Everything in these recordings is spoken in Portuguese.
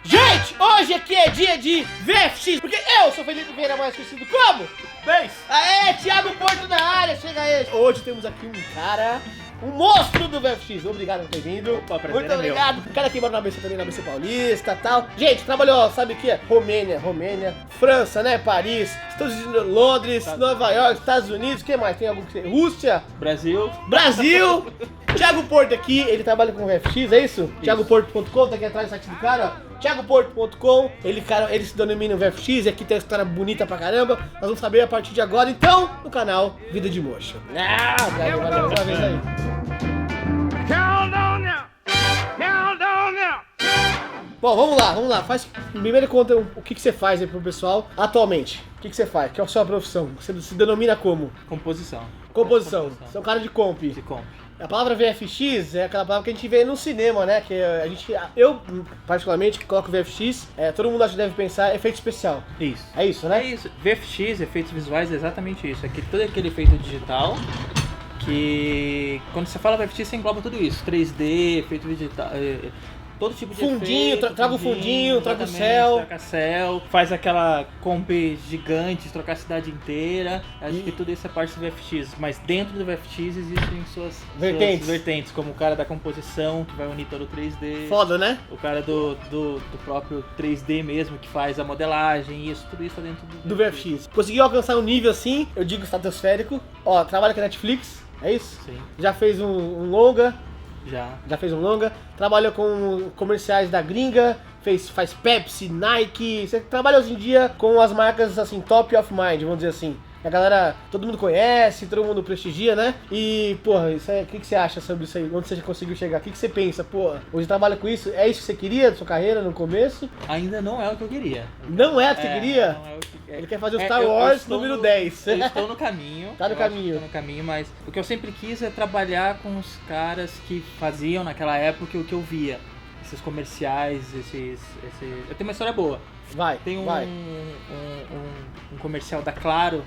Gente, hoje aqui é dia de VFX, porque eu sou Felipe Vieira, mais conhecido como Bens! Aê, Thiago Porto na área, chega aí. Hoje temos aqui um cara, um monstro do VFX. Obrigado por ter vindo. Opa, prazer muito é obrigado. O cara aqui mora na BC também, na BC Paulista e tal. Gente, trabalhou, sabe o que é? Romênia, França, né? Paris, Estados Unidos, Londres, Nova York, Estados Unidos, o que mais? Tem algum que tem? Rússia, Brasil. Thiago Porto aqui, ele trabalha com VFX, é isso? ThiagoPorto.com, tá aqui atrás do site do cara, ó. ThiagoPorto.com, ele se denomina VFX e aqui tem uma história bonita pra caramba. Nós vamos saber a partir de agora, então, no canal Vida de Mocha. Valeu mais uma vez aí. Bom, vamos lá. Primeiro conta o que você faz aí pro pessoal atualmente. O que você faz? Que é a sua profissão? Você se denomina como? Composição. Você é um cara de comp. De comp. A palavra VFX é aquela palavra que a gente vê no cinema, né? Que eu particularmente, que coloco VFX, todo mundo acha que deve pensar efeito especial. Isso. É isso, né? É isso. VFX, efeitos visuais, é exatamente isso. Todo aquele efeito digital que... Quando você fala VFX, você engloba tudo isso. 3D, efeito digital... Todo tipo de fundinho, efeito, traga o fundinho, traga o céu. Troca céu, faz aquela comp gigante, trocar a cidade inteira. Acho que tudo isso é parte do VFX. Mas dentro do VFX existem suas vertentes, como o cara da composição, que vai unir todo o 3D. Foda, né? O cara do próprio 3D mesmo, que faz a modelagem, tudo isso tá dentro do VFX. Conseguiu alcançar um nível assim, eu digo estratosférico. Ó, trabalha com a Netflix, é isso? Sim. Já fez um longa. Já fez um longa, trabalha com comerciais da gringa, faz Pepsi, Nike, você trabalha hoje em dia com as marcas assim, top of mind, vamos dizer assim. A galera, todo mundo conhece, todo mundo prestigia, né? E, porra, o que você acha sobre isso aí? Onde você já conseguiu chegar? O que você pensa? Porra, hoje trabalha com isso? É isso que você queria da sua carreira no começo? Ainda não é o que eu queria. Não é o que você queria? Não é o que... Ele quer fazer o Star Wars número 10. Eu estou no caminho. Tá no caminho. Estou no caminho, mas o que eu sempre quis é trabalhar com os caras que faziam naquela época o que eu via. Esses comerciais, Eu tenho uma história boa. Tem um comercial da Claro,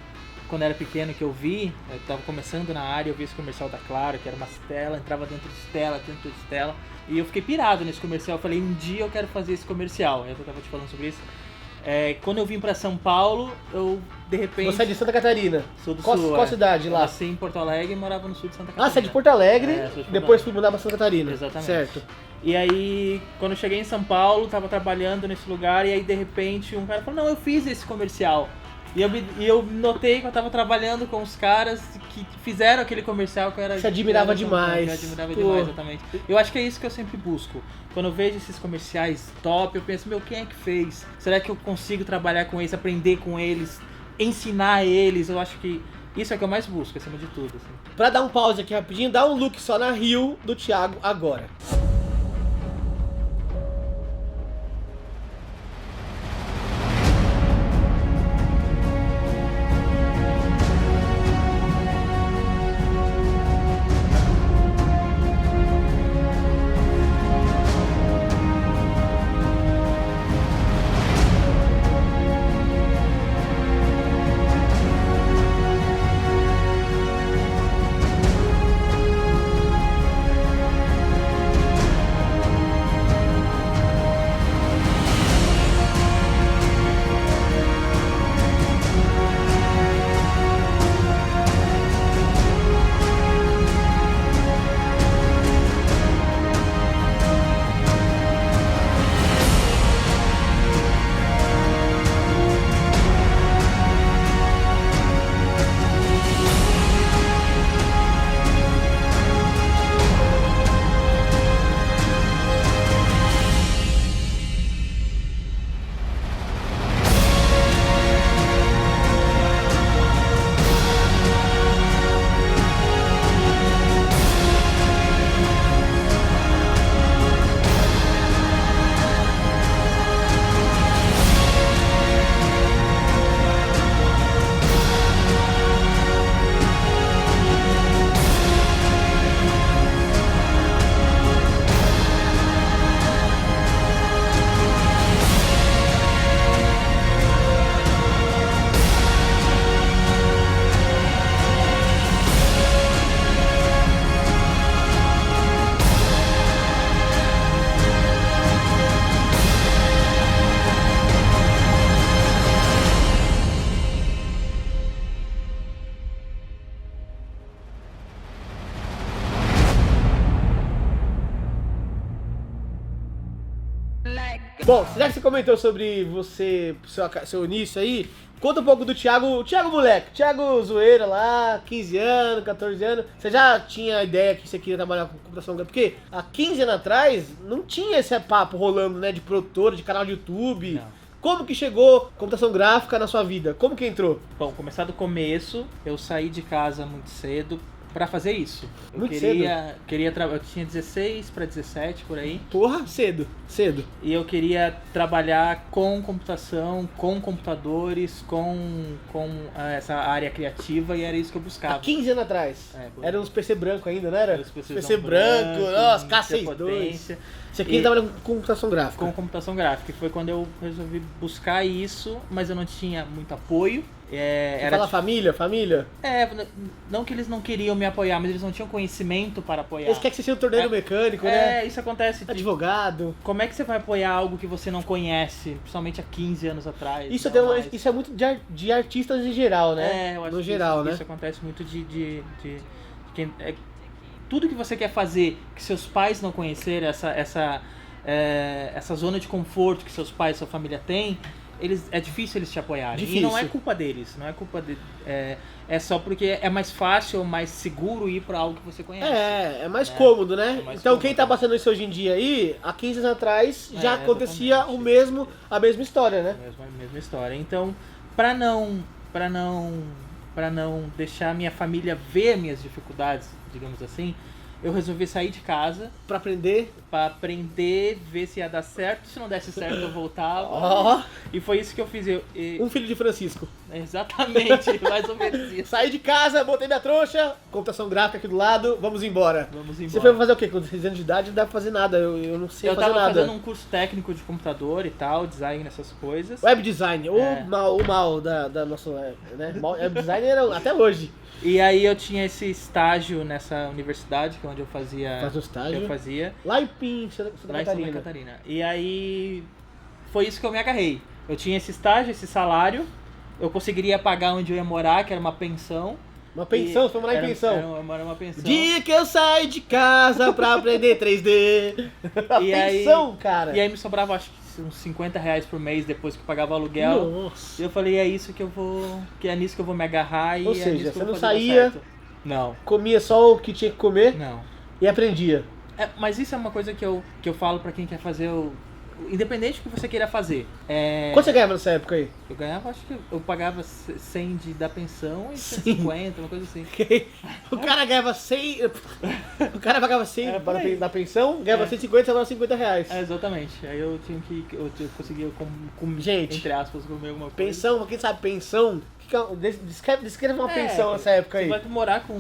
quando eu era pequeno, que eu vi. Eu tava começando na área, eu vi esse comercial da Claro, que era uma tela, entrava dentro de tela. E eu fiquei pirado nesse comercial. Eu falei, um dia eu quero fazer esse comercial. Eu tava te falando sobre isso. Quando eu vim pra São Paulo, eu de repente... Você é de Santa Catarina? Sou do Sul. Qual cidade lá? Eu nasci em Porto Alegre e morava no sul de Santa Catarina. Ah, você é de Porto Alegre, sou de Porto depois Alegre. fui mudar pra Santa Catarina. Exatamente. Certo. E aí, quando eu cheguei em São Paulo, tava trabalhando nesse lugar e aí de repente um cara falou, não, eu fiz esse comercial. E eu notei que eu tava trabalhando com os caras que fizeram aquele comercial que eu era... Você admirava demais. Eu admirava demais, exatamente. Eu acho que é isso que eu sempre busco. Quando eu vejo esses comerciais top, eu penso, quem é que fez? Será que eu consigo trabalhar com eles, aprender com eles, ensinar eles? Eu acho que isso é o que eu mais busco, acima de tudo. Assim. Pra dar um pause aqui rapidinho, dá um look só na Rio do Thiago agora. Bom, já que você comentou sobre seu início aí, conta um pouco do Thiago moleque, Thiago zoeira lá, 15 anos, 14 anos. Você já tinha a ideia que você queria trabalhar com computação gráfica? Porque há 15 anos atrás não tinha esse papo rolando, né, de produtora, de canal de YouTube. Não. Como que chegou computação gráfica na sua vida? Como que entrou? Bom, começar do começo, eu saí de casa muito cedo pra fazer isso. Eu tinha 16 pra 17 por aí. Porra, cedo. E eu queria trabalhar com computação, com computadores, com essa área criativa, e era isso que eu buscava. Há 15 anos atrás. Era uns PC branco ainda, não era? Era os PC branco, nossa, K62. potência. Você queria trabalhar com computação gráfica? Com computação gráfica. E foi quando eu resolvi buscar isso, mas eu não tinha muito apoio. Fala família? Não que eles não queriam me apoiar, mas eles não tinham conhecimento para apoiar. Eles querem que você seja um torneiro mecânico, né? Isso acontece. Advogado. Como é que você vai apoiar algo que você não conhece, principalmente há 15 anos atrás? Isso é muito de artistas em geral, né? Eu acho no que geral, né? Isso acontece muito de quem... tudo que você quer fazer, que seus pais não conheceram, essa zona de conforto que seus pais e sua família têm, é difícil eles te apoiarem. Difícil. E não é culpa deles, é só porque é mais fácil ou mais seguro ir pra algo que você conhece. É mais cômodo, né? Mais então cômodo. Quem tá passando isso hoje em dia aí, há 15 anos atrás, já acontecia exatamente. a mesma história, né? A mesma história. Então, pra não deixar minha família ver minhas dificuldades, digamos assim, eu resolvi sair de casa Pra aprender. Ver se ia dar certo. Se não desse certo, eu voltava. Ó. E foi isso que eu fiz. Um filho de Francisco. Exatamente, mais ou menos isso. Saí de casa, botei minha trouxa, computação gráfica aqui do lado, vamos embora. Você Vamos foi fazer o quê? Com 16 anos de idade não dá pra fazer nada, eu não sei fazer nada. Eu tava fazendo um curso técnico de computador e tal, design nessas coisas. Web design, o mal da nossa, né? Web design era até hoje. E aí eu tinha esse estágio nessa universidade, que é onde eu fazia... Faz um estágio? Eu fazia. Lá em Santa Lá em Catarina. Santa Catarina. E aí foi isso que eu me agarrei. Eu tinha esse estágio, esse salário, eu conseguiria pagar onde eu ia morar, que era uma pensão. Uma pensão, você foi morar em pensão? Era uma pensão. Dia que eu saí de casa pra aprender 3D. Pensão, cara. E aí me sobrava, acho que uns 50 reais por mês depois que eu pagava aluguel. Nossa. E eu falei, é nisso que eu vou me agarrar. Ou e seja, é nisso que você eu não vou fazer dar saía, certo. Não. comia só o que tinha que comer Não. e aprendia. Mas isso é uma coisa que eu falo pra quem quer fazer independente do que você queira fazer. Quanto você ganhava nessa época aí? Eu ganhava, acho que eu pagava 100 da pensão e 150, uma coisa assim. O cara ganhava 100. O cara pagava 100 Era por aí. da pensão, ganhava 150, agora 50 reais. Exatamente. Aí eu conseguia Gente, entre aspas, comer alguma coisa. Pensão, quem sabe pensão? Descreva uma pensão nessa época aí. Você vai morar com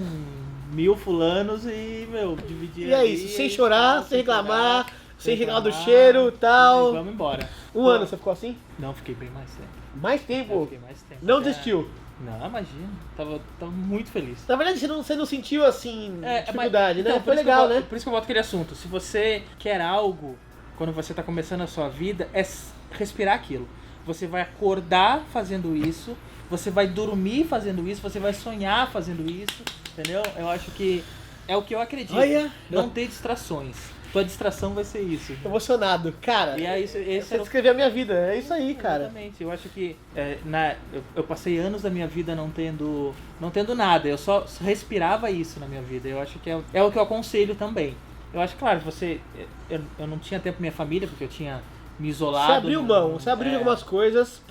1000 fulanos e, dividir. E é isso, sem chorar, sem reclamar, sem reclamar do cheiro e tal. Vamos embora. Um ano você ficou assim? Não, fiquei bem mais tempo. Mais tempo? Fiquei mais tempo. Não desistiu? Não, imagina. Tava muito feliz. Na verdade, você não sentiu assim dificuldade, né? Então, Foi legal, né? Por isso que eu volto aquele assunto. Se você quer algo, quando você tá começando a sua vida, é respirar aquilo. Você vai acordar fazendo isso, você vai dormir fazendo isso, você vai sonhar fazendo isso, entendeu? Eu acho que é o que eu acredito. Olha, não ter distrações. Tua distração vai ser isso. Emocionado. Cara, E é isso, você descreveu a minha vida. É isso aí, cara. Exatamente. Eu acho que eu passei anos da minha vida não tendo nada. Eu só respirava isso na minha vida. Eu acho que é o que eu aconselho também. Eu acho, claro, eu não tinha tempo pra minha família, porque eu tinha me isolado. Você abriu mão, você abriu algumas coisas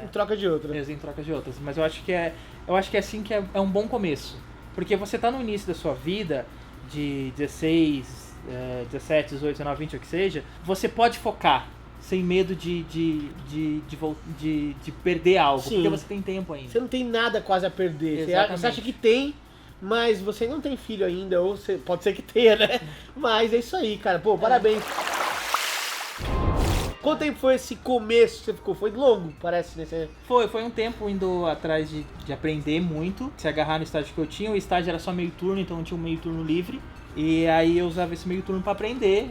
em troca de outras. Em troca de outras. Mas eu acho que é assim que é um bom começo. Porque você tá no início da sua vida, de 16, 17, 18, 19, 20, o que seja, você pode focar sem medo de perder algo. Sim. Porque você tem tempo ainda. Você não tem nada quase a perder. Exatamente. Você acha que tem, mas você não tem filho ainda, ou pode ser que tenha, né? Mas é isso aí, cara. Pô, parabéns. Quanto tempo foi esse começo que você ficou? Foi longo, parece, né? Foi um tempo indo atrás de aprender muito, se agarrar no estágio que eu tinha. O estágio era só meio turno, então eu tinha um meio turno livre. E aí eu usava esse meio turno pra aprender,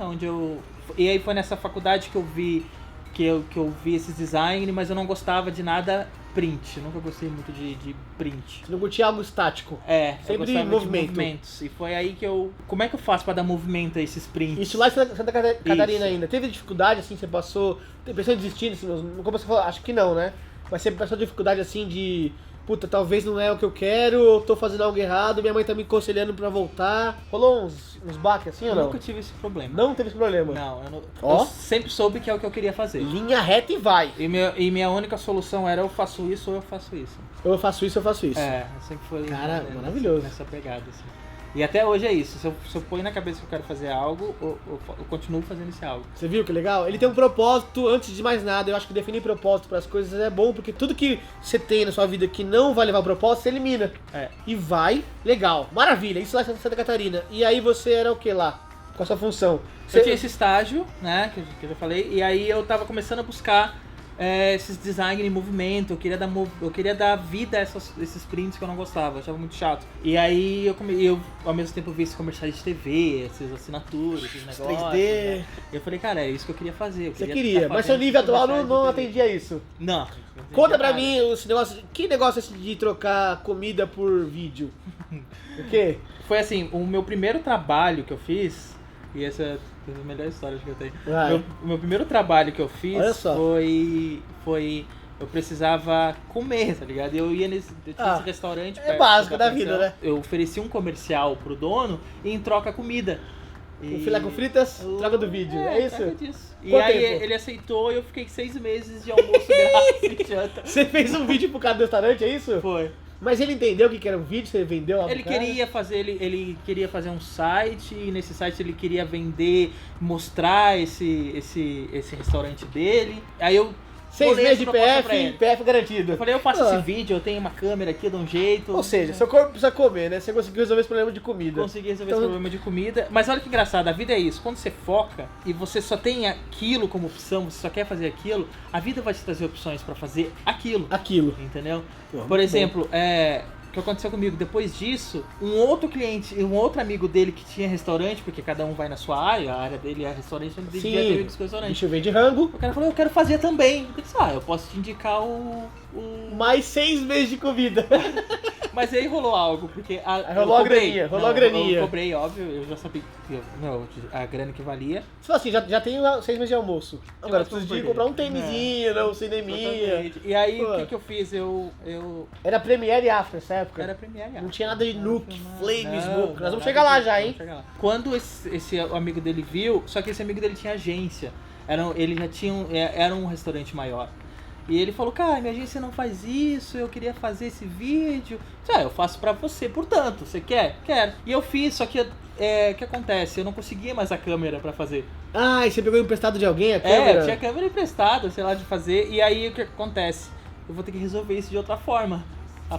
e aí foi nessa faculdade que eu vi que eu vi esses design, mas eu não gostava de nada print. Eu nunca gostei muito de print. Você não curtia algo estático? Eu Sempre gostava movimento. de movimentos. E foi aí que eu... Como é que eu faço pra dar movimento a esses prints? Isso lá em Santa Catarina Isso. ainda. Teve dificuldade, assim, você passou... Pensou em desistir, assim, no começo você falou, acho que não, né? Mas você passou dificuldade, assim, de... Puta, talvez não é o que eu quero, eu tô fazendo algo errado, minha mãe tá me aconselhando pra voltar. Rolou uns baques assim ou Eu não? nunca tive esse problema. Não teve esse problema? Não, eu Ó. eu sempre soube que é o que eu queria fazer. Linha reta e vai. E minha única solução era eu faço isso ou eu faço isso. Ou eu faço isso, eu faço isso. Sempre foi Cara, né, maravilhoso. nessa pegada, assim. E até hoje é isso. Se eu ponho na cabeça que eu quero fazer algo, eu continuo fazendo esse algo. Você viu que legal? Ele tem um propósito, antes de mais nada, eu acho que definir propósito para as coisas é bom, porque tudo que você tem na sua vida que não vai levar ao propósito, você elimina. E vai, legal, maravilha, isso lá em Santa Catarina. E aí você era o que lá? Qual a sua função? Eu tinha esse estágio, né, que eu já falei, e aí eu tava começando a buscar esses design em movimento, eu queria dar vida a esses prints que eu não gostava, eu achava muito chato. E aí eu ao mesmo tempo vi esses comerciais de TV, essas assinaturas, esses negócios. 3D. Né? E eu falei, cara, é isso que eu queria fazer. Você queria, mas seu nível atual não atendia isso. Não. Conta pra mim esse negócio, que negócio é esse de trocar comida por vídeo? O quê? Foi assim, o meu primeiro trabalho que eu fiz, e essa é a melhor história que eu tenho. O meu primeiro trabalho que eu fiz foi eu precisava comer, tá ligado? Eu tinha esse restaurante. É básico da vida, né? Eu ofereci um comercial pro dono e em troca comida. Um filé com fritas, troca do vídeo, é isso? Troca disso. E Quanto aí tempo? ele aceitou e eu fiquei 6 meses de almoço grátis e janta. Você fez um vídeo pro cara do restaurante, é isso? Foi. Mas ele entendeu o que era um vídeo, você vendeu lá pro Ele cara? ele queria fazer um site e nesse site ele queria vender, mostrar esse restaurante dele. Aí eu 6 bolei meses de essa proposta pra PF, ele. PF garantido. Eu falei, eu faço esse vídeo, eu tenho uma câmera aqui, eu dou um jeito. Ou seja, seu corpo precisa comer, né? Você conseguiu resolver esse problema de comida. Consegui resolver esse problema de comida. Mas olha que engraçado, a vida é isso. Quando você foca e você só tem aquilo como opção, você só quer fazer aquilo, a vida vai te trazer opções pra fazer aquilo. Entendeu? Pô, Por exemplo, o que aconteceu comigo? Depois disso, um outro amigo dele que tinha restaurante, porque cada um vai na sua área, a área dele é restaurante, ele devia ter amigos com restaurante. Deixa eu ver de rango. O cara falou, eu quero fazer também. Eu disse, eu posso te indicar o... Mais 6 meses de comida. Mas aí rolou algo, porque rolou a graninha. Eu cobrei, óbvio, eu já sabia a grana que valia. Você falou assim, já tenho 6 meses de almoço. Agora, preciso de comprar um tênisinho, um cineminha. E aí, o que eu fiz? Era Premiere e After nessa época? Era Premiere. Não tinha nada de Nuke, Flames, Nuke. Nós vamos chegar lá já, hein? Quando esse amigo dele viu, só que esse amigo dele tinha agência. Ele já tinha era um restaurante maior. E ele falou, cara, minha agência não faz isso, eu queria fazer esse vídeo. Eu faço pra você, portanto, você quer? Quero. E eu fiz, só que o que acontece? Eu não conseguia mais a câmera pra fazer. Ah, e você pegou emprestado de alguém a câmera? Eu tinha câmera emprestada, sei lá, de fazer. E aí o que acontece? Eu vou ter que resolver isso de outra forma.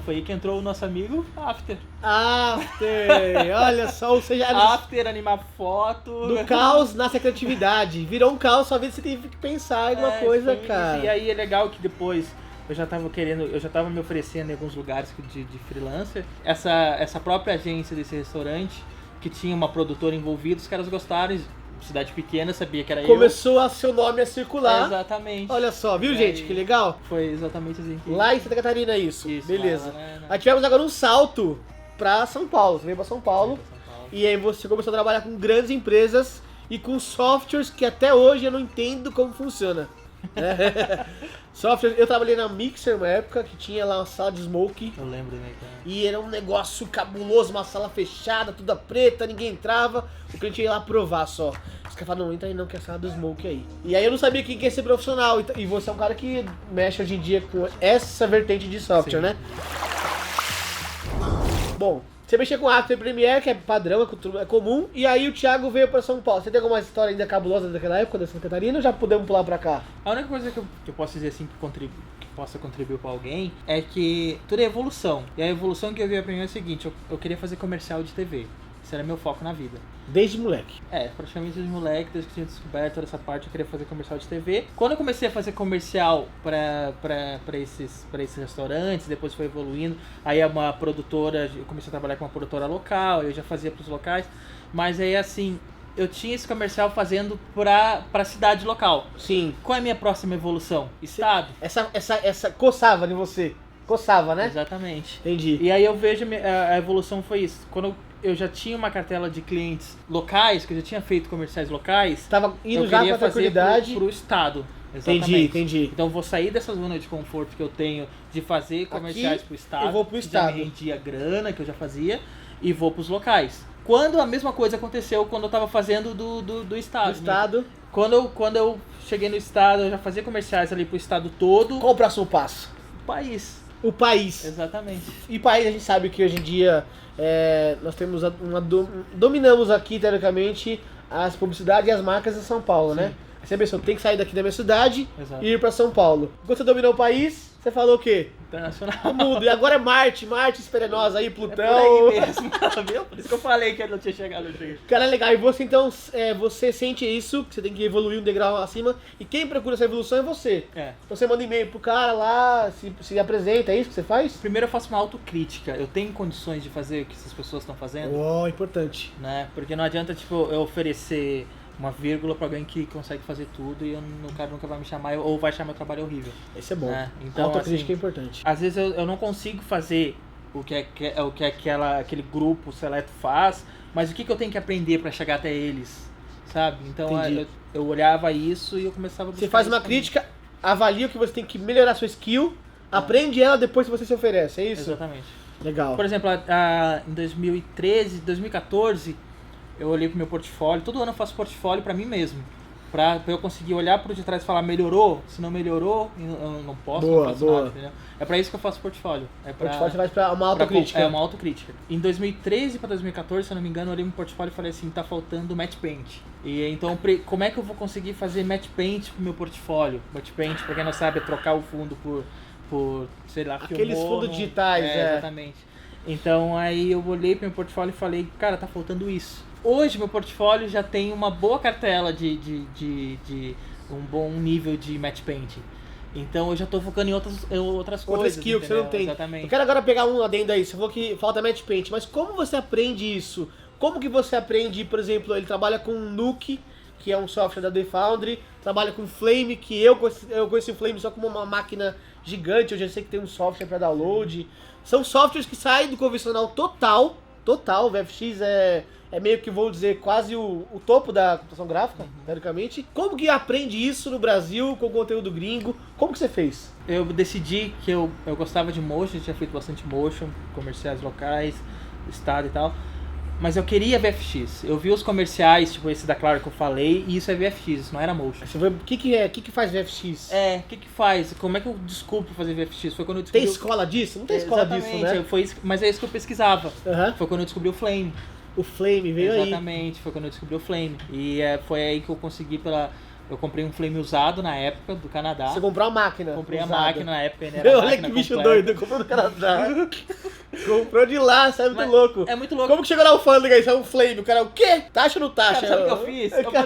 Foi aí que entrou o nosso amigo After. Olha só, ou seja... After, animar foto... Do caos nasce a criatividade. Virou um caos, sua vida você teve que pensar em alguma coisa, cara. E aí é legal que depois eu já tava me oferecendo em alguns lugares de freelancer. Essa própria agência desse restaurante, que tinha uma produtora envolvida, os caras gostaram... Cidade pequena, sabia que era Começou seu nome a circular. Exatamente. Olha só, viu, gente? Que legal. Foi exatamente assim. Lá em Santa Catarina, isso. Beleza. Lá, Aí tivemos agora um salto pra São Paulo. Você veio pra São Paulo. E aí você começou a trabalhar com grandes empresas e com softwares que até hoje eu não entendo como funciona. Software, eu trabalhei na Mixer uma época que tinha lá uma sala de smoke. Eu lembro, né, cara? E era um negócio cabuloso, uma sala fechada, toda preta, ninguém entrava. O cliente ia lá provar só. Os caras falaram, não entra aí não, que é a sala do smoke aí. E aí eu não sabia quem ia ser profissional. E você é um cara que mexe hoje em dia com essa vertente de software, né? Bom, você mexia com After Premiere, que é padrão, é comum, e aí o Thiago veio pra São Paulo. Você tem alguma história ainda cabulosa daquela época, da Santa Catarina, ou já podemos pular pra cá? A única coisa que eu posso dizer assim que possa contribuir pra alguém é que tudo é evolução. E a evolução que eu vi a primeira é o seguinte, eu queria fazer comercial de TV. Esse era meu foco na vida. Desde moleque? Praticamente desde moleque, desde que eu tinha descoberto toda essa parte, eu queria fazer comercial de TV. Quando eu comecei a fazer comercial pra esses restaurantes, depois foi evoluindo, aí eu comecei a trabalhar com uma produtora local, eu já fazia pros locais, mas aí assim, eu tinha esse comercial fazendo pra cidade local. Sim. Qual é a minha próxima evolução? Estado. Essa coçava em você. Coçava, né? Exatamente. Entendi. E aí eu vejo a evolução foi isso. Quando eu já tinha uma cartela de clientes locais, que eu já tinha feito comerciais locais, Tava indo eu já queria com a fazer tranquilidade. pro estado. Exatamente. Entendi. Então eu vou sair dessa zona de conforto que eu tenho de fazer comerciais Aqui, pro estado. eu vou pro que estado. Já me rendia grana, que eu já fazia, e vou pros locais. Quando a mesma coisa aconteceu quando eu tava fazendo do estado. Do estado. Quando eu cheguei no estado, eu já fazia comerciais ali pro estado todo. Qual o próximo passo? O país. O país. Exatamente. E país, a gente sabe que hoje em dia nós temos dominamos aqui, teoricamente, as publicidades e as marcas de São Paulo, né? Aí você pensou, tem que sair daqui da minha cidade Exato. e ir pra São Paulo. Quando você dominou o país, você falou o quê? Internacional. O mundo. E agora é Marte, espera nós aí, Plutão. É por aí mesmo, viu? Por isso que eu falei que eu não tinha chegado aqui. Cara, é legal. E você, então, você sente isso, que você tem que evoluir um degrau acima, e quem procura essa evolução é você. É. Então você manda e-mail pro cara lá, se apresenta, é isso que você faz? Primeiro eu faço uma autocrítica. Eu tenho condições de fazer o que essas pessoas estão fazendo? Uau, importante. Né? Porque não adianta, tipo, eu oferecer uma vírgula pra alguém que consegue fazer tudo e o cara nunca vai me chamar ou vai achar meu trabalho horrível. Esse é bom. Né? Então, Autocrítica assim, é importante. às vezes eu não consigo fazer o que aquele grupo seleto faz, mas o que eu tenho que aprender pra chegar até eles, sabe? Então eu olhava isso e eu começava a buscar. Você faz uma isso também. crítica, avalia o que você tem que melhorar sua skill, aprende ela depois que você se oferece, é isso? Exatamente. Legal. Por exemplo, em 2013, 2014, eu olhei pro meu portfólio. Todo ano eu faço portfólio pra mim mesmo. Pra eu conseguir olhar pro de trás e falar, melhorou? Se não melhorou, eu não posso, Boa, não faço boa. nada, entendeu? É pra isso que eu faço portfólio. Portfólio você faz pra uma autocrítica. É uma autocrítica. Em 2013 pra 2014, se eu não me engano, eu olhei meu portfólio e falei assim, tá faltando match paint. E então, como é que eu vou conseguir fazer match paint pro meu portfólio? Match paint, pra quem não sabe, é trocar o fundo por sei lá, Aqueles filmou fundos no- digitais, Exatamente. Então aí eu olhei pro meu portfólio e falei, cara, tá faltando isso. Hoje meu portfólio já tem uma boa cartela de um bom nível de match painting. Então eu já tô focando em outras Outra coisas. skill que você não entendeu? tem. Exatamente. Eu quero agora pegar um adendo aí. Você falou que falta match paint, mas como você aprende isso? Como que você aprende, por exemplo, ele trabalha com Nuke, que é um software da The Foundry, trabalha com Flame, que eu conheci o Flame só como uma máquina gigante, eu já sei que tem um software para download. São softwares que saem do convencional total, o VFX é meio que, vou dizer, quase o topo da computação gráfica, teoricamente. Como que aprende isso no Brasil, com conteúdo gringo? Como que você fez? Eu decidi que eu gostava de motion, eu tinha feito bastante motion, comerciais locais, estado e tal. Mas eu queria VFX. Eu vi os comerciais, tipo esse da Claro que eu falei, e isso é VFX, isso não era motion. Você vê, o que faz VFX? O que faz? Como é que eu desculpo fazer VFX? Foi quando eu descobri... Tem escola disso? Não tem escola disso, né? Mas é isso que eu pesquisava. Aham. Foi quando eu descobri o Flame. O Flame veio aí. Exatamente, foi quando eu descobri o Flame. E foi aí que eu consegui Eu comprei um Flame usado na época, do Canadá. Você comprou a máquina. Comprei usada. a máquina na época, ainda era a Olha máquina que bicho completa. doido, comprou do Canadá. Comprou de lá, sabe? Muito Mas louco. É muito louco. Como que chegou na alfândega aí? Saiu um Flame, o cara, o quê? Taxa ou não taxa? Cara, sabe o que eu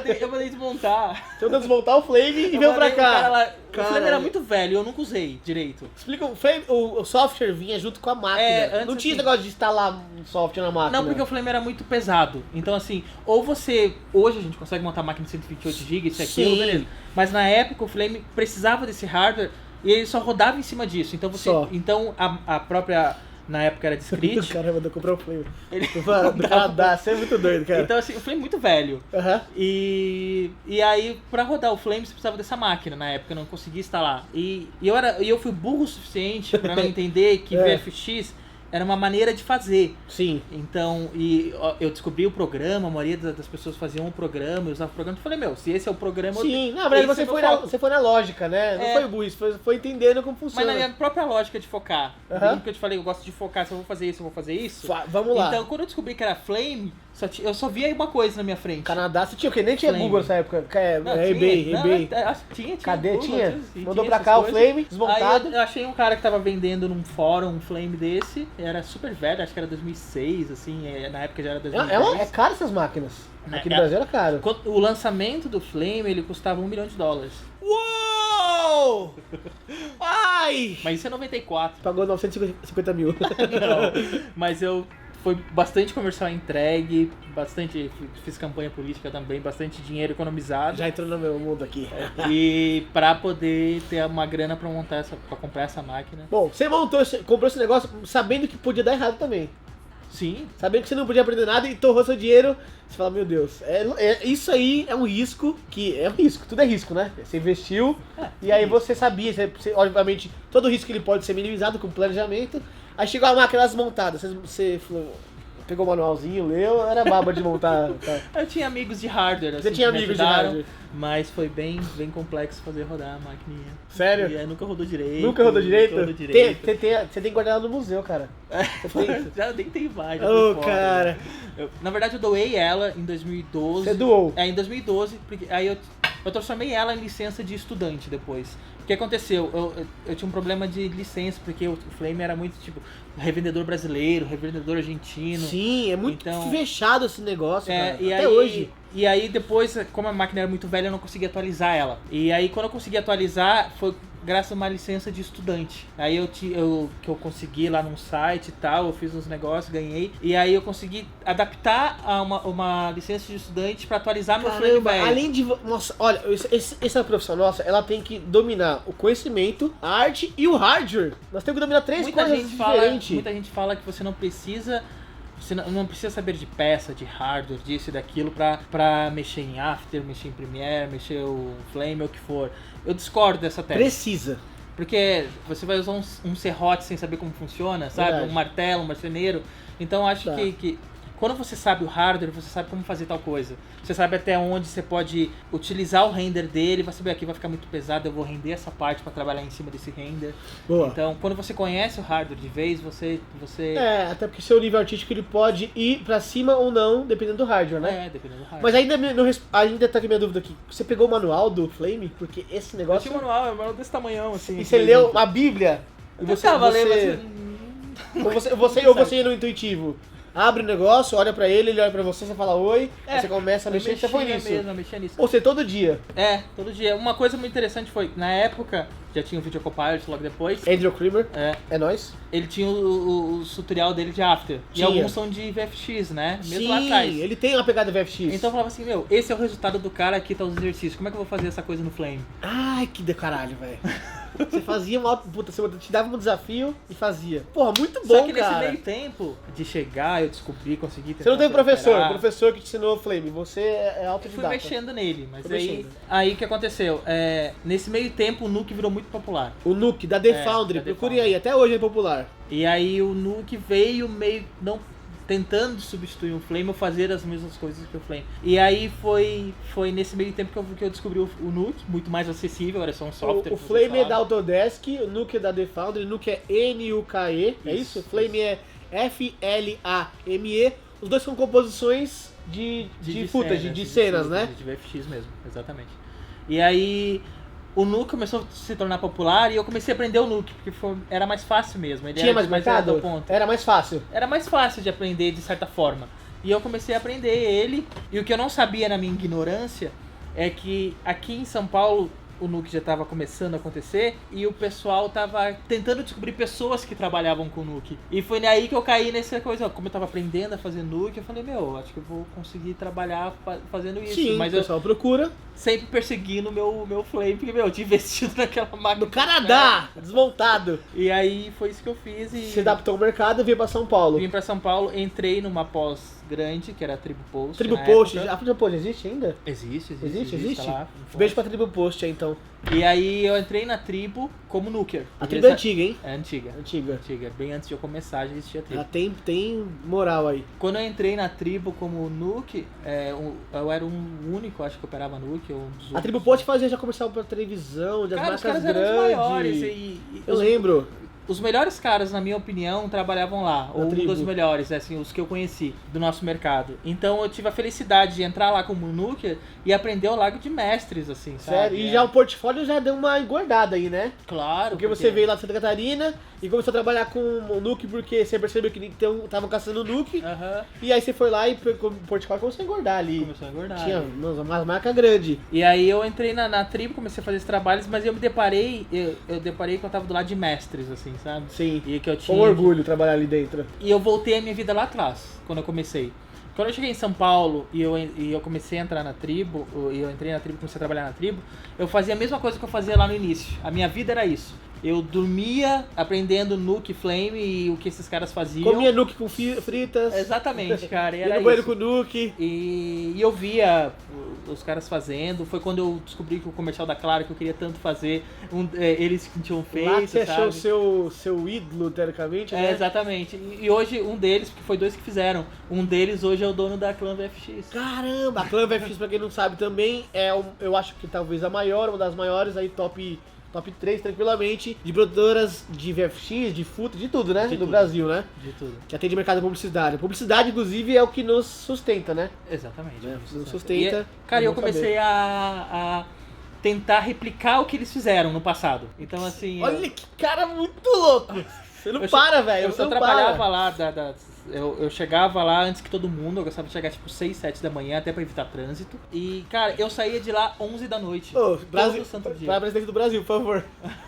fiz? Eu mandei desmontar. Você mandou desmontar o Flame e veio pra mandei o cara cá. lá- O Cara, Flame era muito velho e eu nunca usei direito. Explica, o Flame, o software vinha junto com a máquina. Antes Não tinha esse assim- negócio de instalar um software na máquina. Não, porque o Flame era muito pesado. Então, assim, ou você... Hoje a gente consegue montar máquina de 128 GB, isso aqui, Sim. beleza. Mas na época o Flame precisava desse hardware e ele só rodava em cima disso. Então, Só. Então a própria... Na época era discrete. Caramba, eu comprei o Flame. Ele Do Canadá, você é muito doido, cara. Então, assim, o Flame muito velho. Aham. E aí, pra rodar o Flame, você precisava dessa máquina. Na época eu não conseguia instalar. E eu fui burro o suficiente pra não entender que VFX era uma maneira de fazer. Sim. Então, eu descobri o programa, a maioria das pessoas faziam um programa, eu usava o programa. Eu falei, meu, se esse é o programa... Sim, na verdade esse é você meu foco. foi na lógica, né? Não É. foi burro, foi entendendo como Mas funciona. na minha própria lógica de focar. Aham. Que eu te falei, eu gosto de focar, se eu vou fazer isso, eu vou fazer isso. Vamos lá. Então, quando eu descobri que era Flame, eu só via uma coisa na minha frente. Canadá, você tinha o quê? Nem tinha Flame. Google nessa época. Não, eBay, tinha. eBay. Não, acho que tinha. Cadê? Google, Tinha? sim, Mandou tinha pra essas cá o coisas. Flame, desmontado. Aí eu achei um cara que tava vendendo num fórum um Flame desse, era super velho, acho que era 2006, assim, na época já era 2010. É caro essas máquinas. Aqui no É. Brasil era caro. O lançamento do Flame, ele custava $1 milhão. Uou! Ai! Mas isso é 94. Pagou 950 mil. Não, mas eu foi bastante comercial entregue, bastante, fiz campanha política também, bastante dinheiro economizado. Já entrou no meu mundo aqui. E pra poder ter uma grana pra pra comprar essa máquina. Bom, você comprou esse negócio sabendo que podia dar errado também. Sim. Sabendo que você não podia aprender nada e torrou seu dinheiro, você fala, meu Deus, isso aí é um risco, tudo é risco, né? Você investiu, e aí você sabia, obviamente, todo risco ele pode ser minimizado com planejamento. Aí chegou a máquina desmontada, você falou, pegou o manualzinho, leu, era baba de montar. Tá. Eu tinha amigos de hardware, assim, Você tinha amigos de hardware? Mas foi bem complexo fazer rodar a maquininha. Sério? E aí nunca rodou direito. Nunca rodou direito? Nunca rodou direito. Você tem que guardar ela no museu, cara. Já nem tem mais. Ô, cara. Na verdade, eu doei ela em 2012. Você doou? Em 2012, porque aí eu transformei ela em licença de estudante depois. O que aconteceu? Eu tinha um problema de licença, porque o Flame era muito tipo revendedor brasileiro, revendedor argentino. Sim, é muito então, fechado esse negócio, cara. E até aí, hoje. E aí depois, como a máquina era muito velha, eu não conseguia atualizar ela. E aí quando eu consegui atualizar, foi graças a uma licença de estudante. Aí que eu consegui lá num site e tal, eu fiz uns negócios, ganhei. E aí eu consegui adaptar a uma licença de estudante pra atualizar meu Flame velho. Além de... Nossa, olha, essa profissão nossa, ela tem que dominar o conhecimento, a arte e o hardware. Nós temos que dominar três coisas diferentes. Muita gente fala que você não precisa... Você não precisa saber de peça, de hardware, disso e daquilo pra mexer em After, mexer em Premiere, mexer o Flame ou o que for. Eu discordo dessa tese. Precisa. Porque você vai usar um serrote sem saber como funciona, sabe? Verdade. Um martelo, um marceneiro. Então eu acho que quando você sabe o hardware, você sabe como fazer tal coisa. Você sabe até onde você pode utilizar o render dele, vai saber aqui vai ficar muito pesado, eu vou render essa parte para trabalhar em cima desse render. Boa. Então, quando você conhece o hardware de vez, você... até porque seu nível artístico ele pode ir pra cima ou não, dependendo do hardware, né? Dependendo do hardware. Mas ainda tá aqui minha dúvida aqui. Você pegou o manual do Flame? Porque esse Eu negócio... tinha um manual desse tamanhão, assim. E você leu a Bíblia? E Eu tava lendo, Ou você ia no intuitivo? Abre o negócio, olha pra ele fala oi, aí você começa a mexer, você foi nisso. Eu mexia nisso. Ou seja, todo dia. Todo dia. Uma coisa muito interessante foi, na época, já tinha o Video Copilot logo depois. Andrew Kramer, é nóis. Ele tinha o tutorial dele de After. Tinha. E alguns são de VFX, né? Mesmo Sim, lá atrás. ele tem uma pegada VFX. Então eu falava assim, esse é o resultado do cara, aqui tá os exercícios. Como é que eu vou fazer essa coisa no Flame? Ai, que de caralho, velho. Você fazia uma... Puta, você te dava um desafio e fazia. Porra, muito bom, cara. Só que nesse meio tempo de chegar, eu descobri, consegui... Você não teve professor que te ensinou o Flame, você é autodidata. Fui mexendo nele, mas aí o que aconteceu? Nesse meio tempo o Nuke virou muito popular. O Nuke, da The Foundry, procurem aí, até hoje é popular. E aí o Nuke veio meio... tentando substituir o Flame ou fazer as mesmas coisas que o Flame. E aí foi nesse meio tempo que eu descobri o Nuke, muito mais acessível, era só um software. O Flame é da Autodesk, o Nuke é da The Foundry, o Nuke é Nuke, é isso? O Flame é Flame. Os dois são composições de footage, de cenas, né? De VFX mesmo, exatamente. E aí... O Nuke começou a se tornar popular e eu comecei a aprender o Nuke, porque era mais fácil mesmo. Ele tinha mais mercado? Era mais fácil? Era mais fácil de aprender de certa forma. E eu comecei a aprender ele, e o que eu não sabia na minha ignorância é que aqui em São Paulo o Nuke já estava começando a acontecer e o pessoal estava tentando descobrir pessoas que trabalhavam com o Nuke. E foi aí que eu caí nessa coisa, como eu estava aprendendo a fazer Nuke, eu falei, acho que eu vou conseguir trabalhar fazendo isso. Sim, mas o pessoal procura. Sempre perseguindo o meu Flame, porque, eu tinha investido naquela máquina. No Canadá, desmontado. E aí foi isso que eu fiz. Se adaptou ao mercado e veio pra São Paulo. Vim pra São Paulo, entrei numa pós grande, que era a Tribo Post. Tribo Post, a Tribo Post existe ainda? Existe. Tá lá, um beijo pra Tribo Post aí, então. E aí eu entrei na Tribo como Nuker. A Tribo é antiga, hein? É antiga. Bem antes de eu começar já existia a Tribo. Ela tem moral aí. Quando eu entrei na Tribo como Nuke, eu era um único, acho que operava Nuke. A Tribo Post fazia já comercial pra televisão, de as marcas grandes. Eram os maiores. Eu lembro. Os melhores caras, na minha opinião, trabalhavam lá. Ou um dos melhores, assim, os que eu conheci do nosso mercado. Então eu tive a felicidade de entrar lá como Nuker e aprender o lago de mestres, assim, sabe? Sério? E já o portfólio já deu uma engordada aí, né? Claro. Porque você veio lá de Santa Catarina E começou a trabalhar com o Nuke porque você percebeu que então estavam caçando o Nuke. Aham. E aí você foi lá e o Portugal começou a engordar ali. Começou a engordar. Tinha umas marcas grandes. E aí eu entrei na tribo, comecei a fazer esses trabalhos, mas eu me deparei, eu deparei que eu tava do lado de mestres, assim, sabe? Sim. E que eu tinha... Com orgulho trabalhar ali dentro. E eu voltei a minha vida lá atrás, quando eu comecei. Quando eu cheguei em São Paulo e eu comecei a entrar na tribo, e eu entrei na tribo e comecei a trabalhar na tribo, eu fazia a mesma coisa que eu fazia lá no início. A minha vida era isso. Eu dormia aprendendo Nuke, Flame e o que esses caras faziam. Comia Nuke com fritas. Exatamente, cara. Ia Era no banheiro isso. com Nuke. E eu via os caras fazendo. Foi quando eu descobri que o comercial da Claro, que eu queria tanto fazer, eles que tinham feito, Lá que você achou sabe? seu ídolo, teoricamente, né? Exatamente. E hoje um deles, porque foi dois que fizeram, um deles hoje é o dono da Clã VFX. Caramba! A Clã VFX, pra quem não sabe, também eu acho que talvez a maior, uma das maiores aí, top 3, tranquilamente, de produtoras de VFX, de FUT, de tudo, né? De do tudo. Brasil, né? De tudo. Que atende mercado de publicidade. A publicidade, inclusive, é o que nos sustenta, né? Exatamente. Nos sustenta. E, cara, eu Vamos saber. comecei a tentar replicar o que eles fizeram no passado. Então, assim... Olha que cara muito louco! Você não para, velho. Você Eu não trabalhava para. lá, eu chegava lá antes que todo mundo, eu gostava de chegar tipo 6, 7 da manhã, até pra evitar trânsito. E, cara, eu saía de lá 11 da noite. Ô, todo santo dia. Vai, presidente do Brasil, por favor.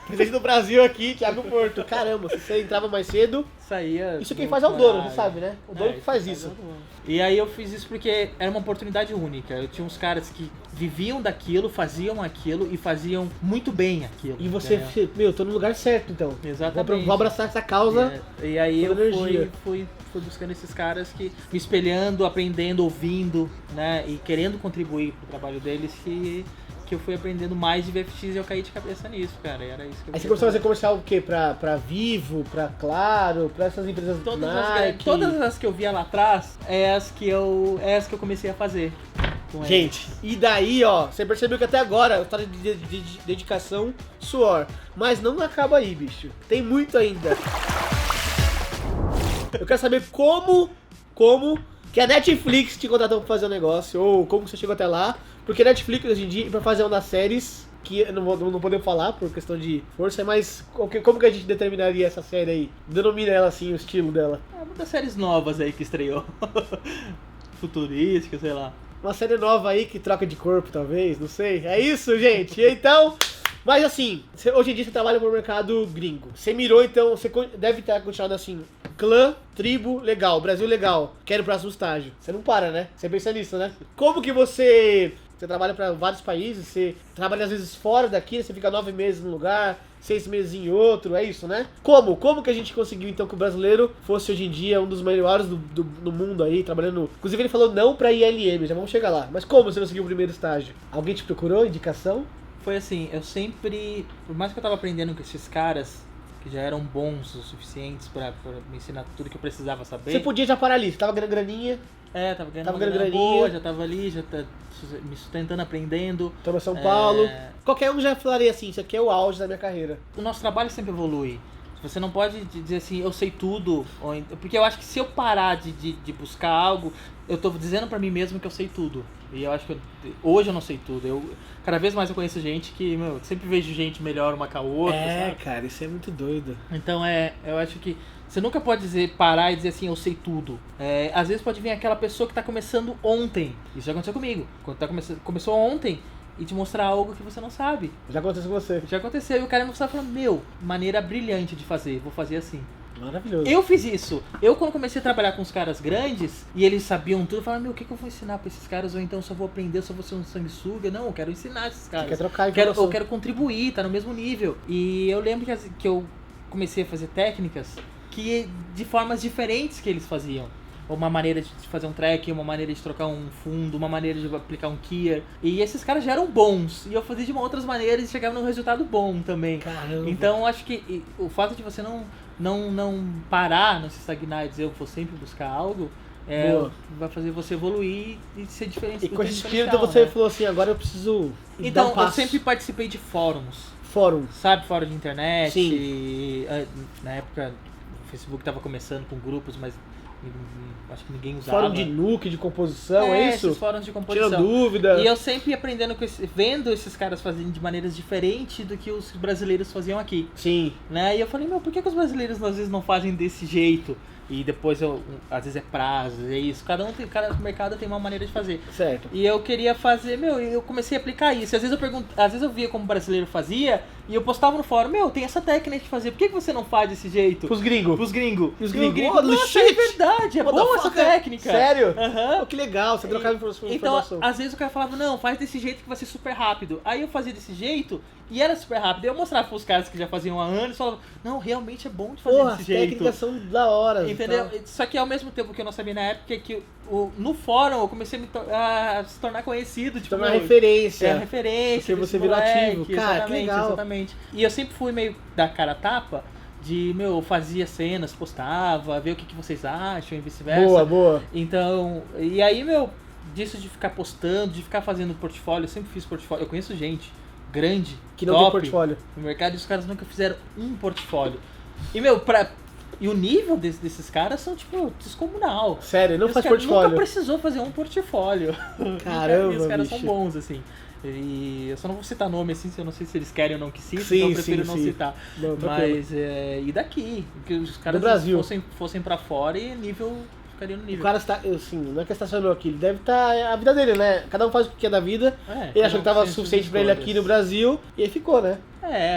Presidente do Brasil aqui, Thiago Porto. Caramba, se você entrava mais cedo... Saía... Isso quem no faz é o dono, horário. você sabe, né? O dono que faz isso. é o dono. E aí eu fiz isso porque era uma oportunidade única. Eu tinha uns caras que viviam daquilo, faziam aquilo e faziam muito bem aquilo. E você, entendeu? tô no lugar certo, então. Exatamente. Vou abraçar essa causa. E aí toda eu energia. fui buscando esses caras que me espelhando, aprendendo, ouvindo, né? E querendo contribuir pro trabalho deles que eu fui aprendendo mais de VFX e eu caí de cabeça nisso, cara. Era isso que eu Aí você queria começou a fazer comercial o quê? Pra Vivo, pra Claro, pra essas empresas Todas as que eu via lá atrás é as que eu comecei a fazer. Com elas. Gente, e daí, ó, você percebeu que até agora, história de dedicação, suor. Mas não acaba aí, bicho. Tem muito ainda. Eu quero saber como que a Netflix te contratou pra fazer o negócio, ou como você chegou até lá. Porque a Netflix hoje em dia, pra fazer uma das séries, que não podemos falar por questão de força, mas como que a gente determinaria essa série aí? Denomina ela assim, o estilo dela. É uma das séries novas aí que estreou. Futurística, sei lá. Uma série nova aí que troca de corpo, talvez, não sei. É isso, gente. Então, mas assim, hoje em dia você trabalha no mercado gringo. Você mirou, então, você deve ter continuado assim, clã, tribo, legal, Brasil, legal. Quero o próximo estágio. Você não para, né? Você pensa nisso, né? Como que você trabalha para vários países, você trabalha às vezes fora daqui, você fica 9 meses num lugar, 6 meses em outro, é isso, né? Como que a gente conseguiu então que o brasileiro fosse hoje em dia um dos melhores do mundo aí, trabalhando... Inclusive ele falou não pra ILM, já vamos chegar lá. Mas como você conseguiu o primeiro estágio? Alguém te procurou, indicação? Foi assim, eu sempre... Por mais que eu tava aprendendo com esses caras, que já eram bons o suficientes pra me ensinar tudo que eu precisava saber... Você podia já parar ali, você tava ganhando graninha... Tava ganhando Tava uma grana graninha. boa, já tava ali, me sustentando, aprendendo. Tava em São Paulo. Qualquer um já falaria assim, isso aqui é o auge da minha carreira. O nosso trabalho sempre evolui. Você não pode dizer assim, eu sei tudo. Porque eu acho que se eu parar de buscar algo, eu tô dizendo pra mim mesmo que eu sei tudo. E eu acho que hoje eu não sei tudo. Cada vez mais eu conheço gente que, sempre vejo gente melhor uma com a outra, sabe? Cara, isso é muito doido. Então eu acho que você nunca pode parar e dizer assim, eu sei tudo. Às vezes pode vir aquela pessoa que tá começando ontem. Isso já aconteceu comigo. Quando começou ontem e te mostrar algo que você não sabe. Já aconteceu com você. Já aconteceu e o cara me mostrava falando, maneira brilhante de fazer, vou fazer assim. Maravilhoso. Eu fiz isso. Quando comecei a trabalhar com os caras grandes e eles sabiam tudo, eu falava, o que eu vou ensinar pra esses caras? Ou então eu só vou aprender, eu só vou ser um sanguessuga. Não, eu quero ensinar esses caras. Você quer trocar informação. Eu quero contribuir, tá no mesmo nível. E eu lembro que eu comecei a fazer técnicas de formas diferentes que eles faziam. Uma maneira de fazer um track, uma maneira de trocar um fundo, uma maneira de aplicar um keyer. E esses caras já eram bons. E eu fazia de outras maneiras e chegava num resultado bom também. Caramba. Então acho que o fato de você não parar, não se estagnar e dizer eu vou sempre buscar algo, vai fazer você evoluir e ser diferente. E com esse espírito você falou assim, agora eu preciso dar um Então, passo. eu sempre participei de fóruns. Fórum. Sabe, fórum de internet. Sim. E, na época o Facebook estava começando com grupos, mas Acho que ninguém usava. Fórum de nuke, de composição, é isso? Esses fóruns de composição. Tinha dúvida. E eu sempre aprendendo, vendo esses caras fazendo de maneiras diferentes do que os brasileiros faziam aqui. Sim. Né? E eu falei, por que os brasileiros às vezes não fazem desse jeito? E depois, às vezes é prazo, é isso. Cada mercado tem uma maneira de fazer. Certo. E eu queria fazer, eu comecei a aplicar isso. Às vezes eu via como o brasileiro fazia e eu postava no fórum, tem essa técnica de fazer, por que você não faz desse jeito? Pros gringos. E os gringos, nossa, é verdade, é boa essa técnica. Sério? Uhum. Que legal, você trocava informação. Então, às vezes o cara falava, não, faz desse jeito que vai ser super rápido. Aí eu fazia desse jeito e era super rápido. Eu mostrava pros caras que já faziam há anos e falavam, não, realmente é bom de fazer desse jeito. As técnicas são da hora. Entendeu? Então. Só que ao mesmo tempo que eu não sabia na época é que no fórum eu comecei a se tornar conhecido. Tipo, tornar referência. Referência. Porque você virou ativo. Cara, exatamente, que legal. Exatamente. E eu sempre fui meio da cara a tapa. Fazia cenas, postava, ver o que vocês acham e vice-versa. Boa. Então, e aí, disso de ficar postando, de ficar fazendo portfólio, eu sempre fiz portfólio. Eu conheço gente grande, que não top, tem portfólio no mercado, e os caras nunca fizeram um portfólio. E, e o nível desses caras são, descomunal. Sério, não faz portfólio. Nunca precisou fazer um portfólio. Caramba, e os caras bicho. são bons, assim. E eu só não vou citar nome, assim, eu não sei se eles querem ou não que cite, sim, então eu prefiro não sim. citar. Não, mas, e daqui? Que os caras fossem pra fora e nível... ficaria no nível. O cara está, assim, não é que estacionou aqui, ele deve estar, a vida dele, né? Cada um faz o que quer da vida. Ele achou que tava suficiente pra ele aqui no Brasil e aí ficou, né?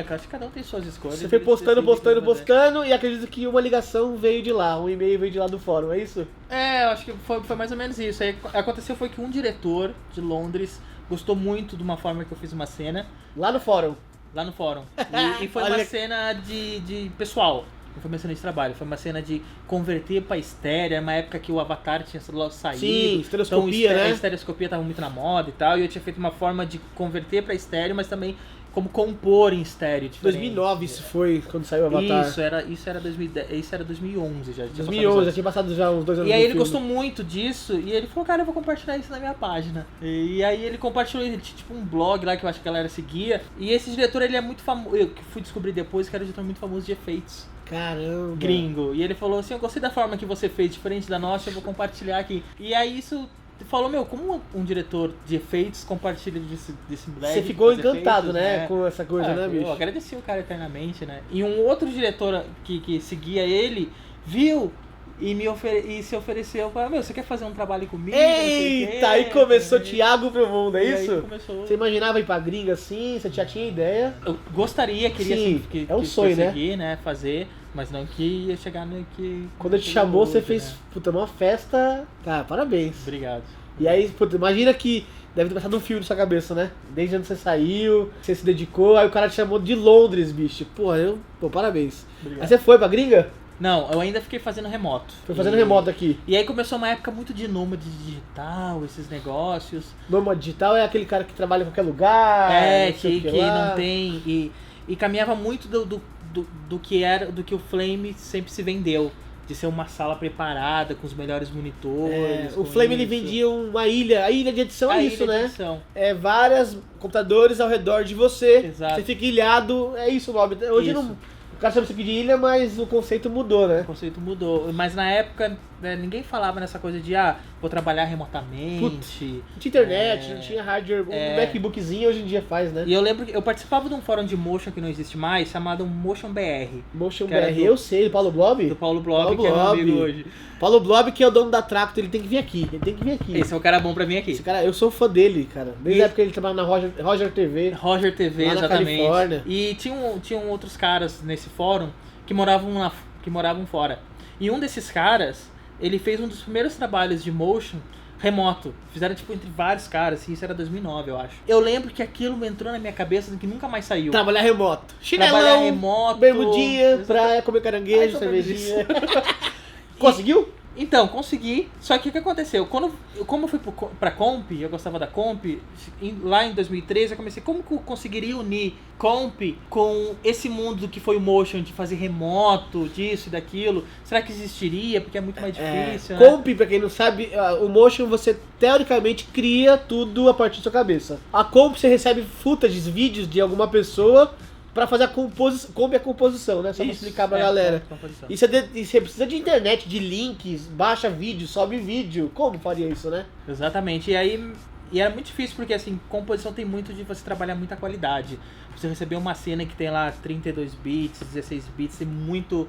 Acho que cada um tem suas escolhas. Você foi postando e acredito que uma ligação veio de lá, um e-mail veio de lá do fórum, é isso? Eu acho que foi mais ou menos isso. Aí aconteceu foi que um diretor de Londres gostou muito de uma forma que eu fiz uma cena. Lá no fórum. E foi uma cena de pessoal. Não foi uma cena de trabalho, foi uma cena de converter pra estéreo, uma época que o Avatar tinha logo saído. Sim, estereoscopia, então, né? A estereoscopia tava muito na moda e tal, e eu tinha feito uma forma de converter pra estéreo, mas também como compor em estéreo. 2009 isso foi, quando saiu o Avatar. Isso era 2010, isso era 2011 já. 2011, já tinha passado já uns 2 anos. E aí ele gostou muito disso, e ele falou, cara, eu vou compartilhar isso na minha página. E aí ele compartilhou, ele tinha um blog lá que eu acho que a galera seguia, e esse diretor, ele é muito famoso, eu fui descobrir depois que era um diretor muito famoso de efeitos. Caramba. Gringo. E ele falou assim, eu gostei da forma que você fez, diferente da nossa, eu vou compartilhar aqui. E aí isso falou, como um diretor de efeitos compartilha desse moleque. Você ficou encantado, efeitos, né? Com essa coisa, né, bicho? Eu agradeci o cara eternamente, né? E um outro diretor que seguia ele, viu e se ofereceu para, você quer fazer um trabalho comigo? Eita, aí começou Thiago pro mundo, é isso? Aí começou... Você imaginava ir pra gringa assim? Você já tinha ideia? Eu queria sim, é um sonho, conseguir, né? Fazer, mas não que ia chegar no que... Quando eu te chamou, você fez, uma festa... Cara, parabéns. Obrigado. E aí, imagina que deve ter passado um fio na sua cabeça, né? Desde onde você saiu, você se dedicou, aí o cara te chamou de Londres, bicho. Parabéns. Obrigado. Aí você foi pra gringa? Não, eu ainda fiquei fazendo remoto. Foi fazendo remoto aqui. E aí começou uma época muito de nômade digital, esses negócios. Nômade digital é aquele cara que trabalha em qualquer lugar. Que não tem... E caminhava muito do que o Flame sempre se vendeu. De ser uma sala preparada, com os melhores monitores. O Flame ele vendia uma ilha. A ilha de edição é isso, né? Edição. É vários computadores ao redor de você. Exato. Você fica ilhado. É isso o nome. Hoje não... O cara chama isso aqui de ilha, mas o conceito mudou, né? O conceito mudou. Mas na época, ninguém falava nessa coisa de, vou trabalhar remotamente. Não tinha internet, não tinha hardware. Um MacBookzinho hoje em dia faz, né? E eu lembro que eu participava de um fórum de motion que não existe mais, chamado Motion BR. Motion BR, eu sei, do Paulo Blob? Do Paulo Blob, que é meu amigo hoje. Paulo Blob, que é o dono da Tracto, ele tem que vir aqui. Esse é o cara bom pra vir aqui. Esse cara, eu sou fã dele, cara. Desde a época que ele trabalhava na Roger TV. Roger TV, lá exatamente. Na Califórnia. E tinham outros caras nesse fórum que moravam fora. E um desses caras, ele fez um dos primeiros trabalhos de motion remoto. Fizeram entre vários caras, isso era 2009, eu acho. Eu lembro que aquilo entrou na minha cabeça que nunca mais saiu. Trabalhar remoto. Chinelão, trabalhar remoto, bermudinha, praia, comer caranguejo, cervejinha. Conseguiu? Então, consegui, só que o que aconteceu? Como eu fui pra Comp, eu gostava da Comp, lá em 2013 eu comecei, como que eu conseguiria unir Comp com esse mundo que foi o Motion, de fazer remoto, disso e daquilo? Será que existiria? Porque é muito mais difícil, né? Comp, pra quem não sabe, o Motion você teoricamente cria tudo a partir da sua cabeça. A Comp você recebe footages, vídeos de alguma pessoa pra fazer a composição, como é a composição, né? Só pra explicar pra galera. E você precisa de internet, de links, baixa vídeo, sobe vídeo. Como faria isso, né? Exatamente. E aí... E era muito difícil porque, assim, composição tem muito de você trabalhar muita qualidade. Você receber uma cena que tem lá 32 bits, 16 bits, tem muito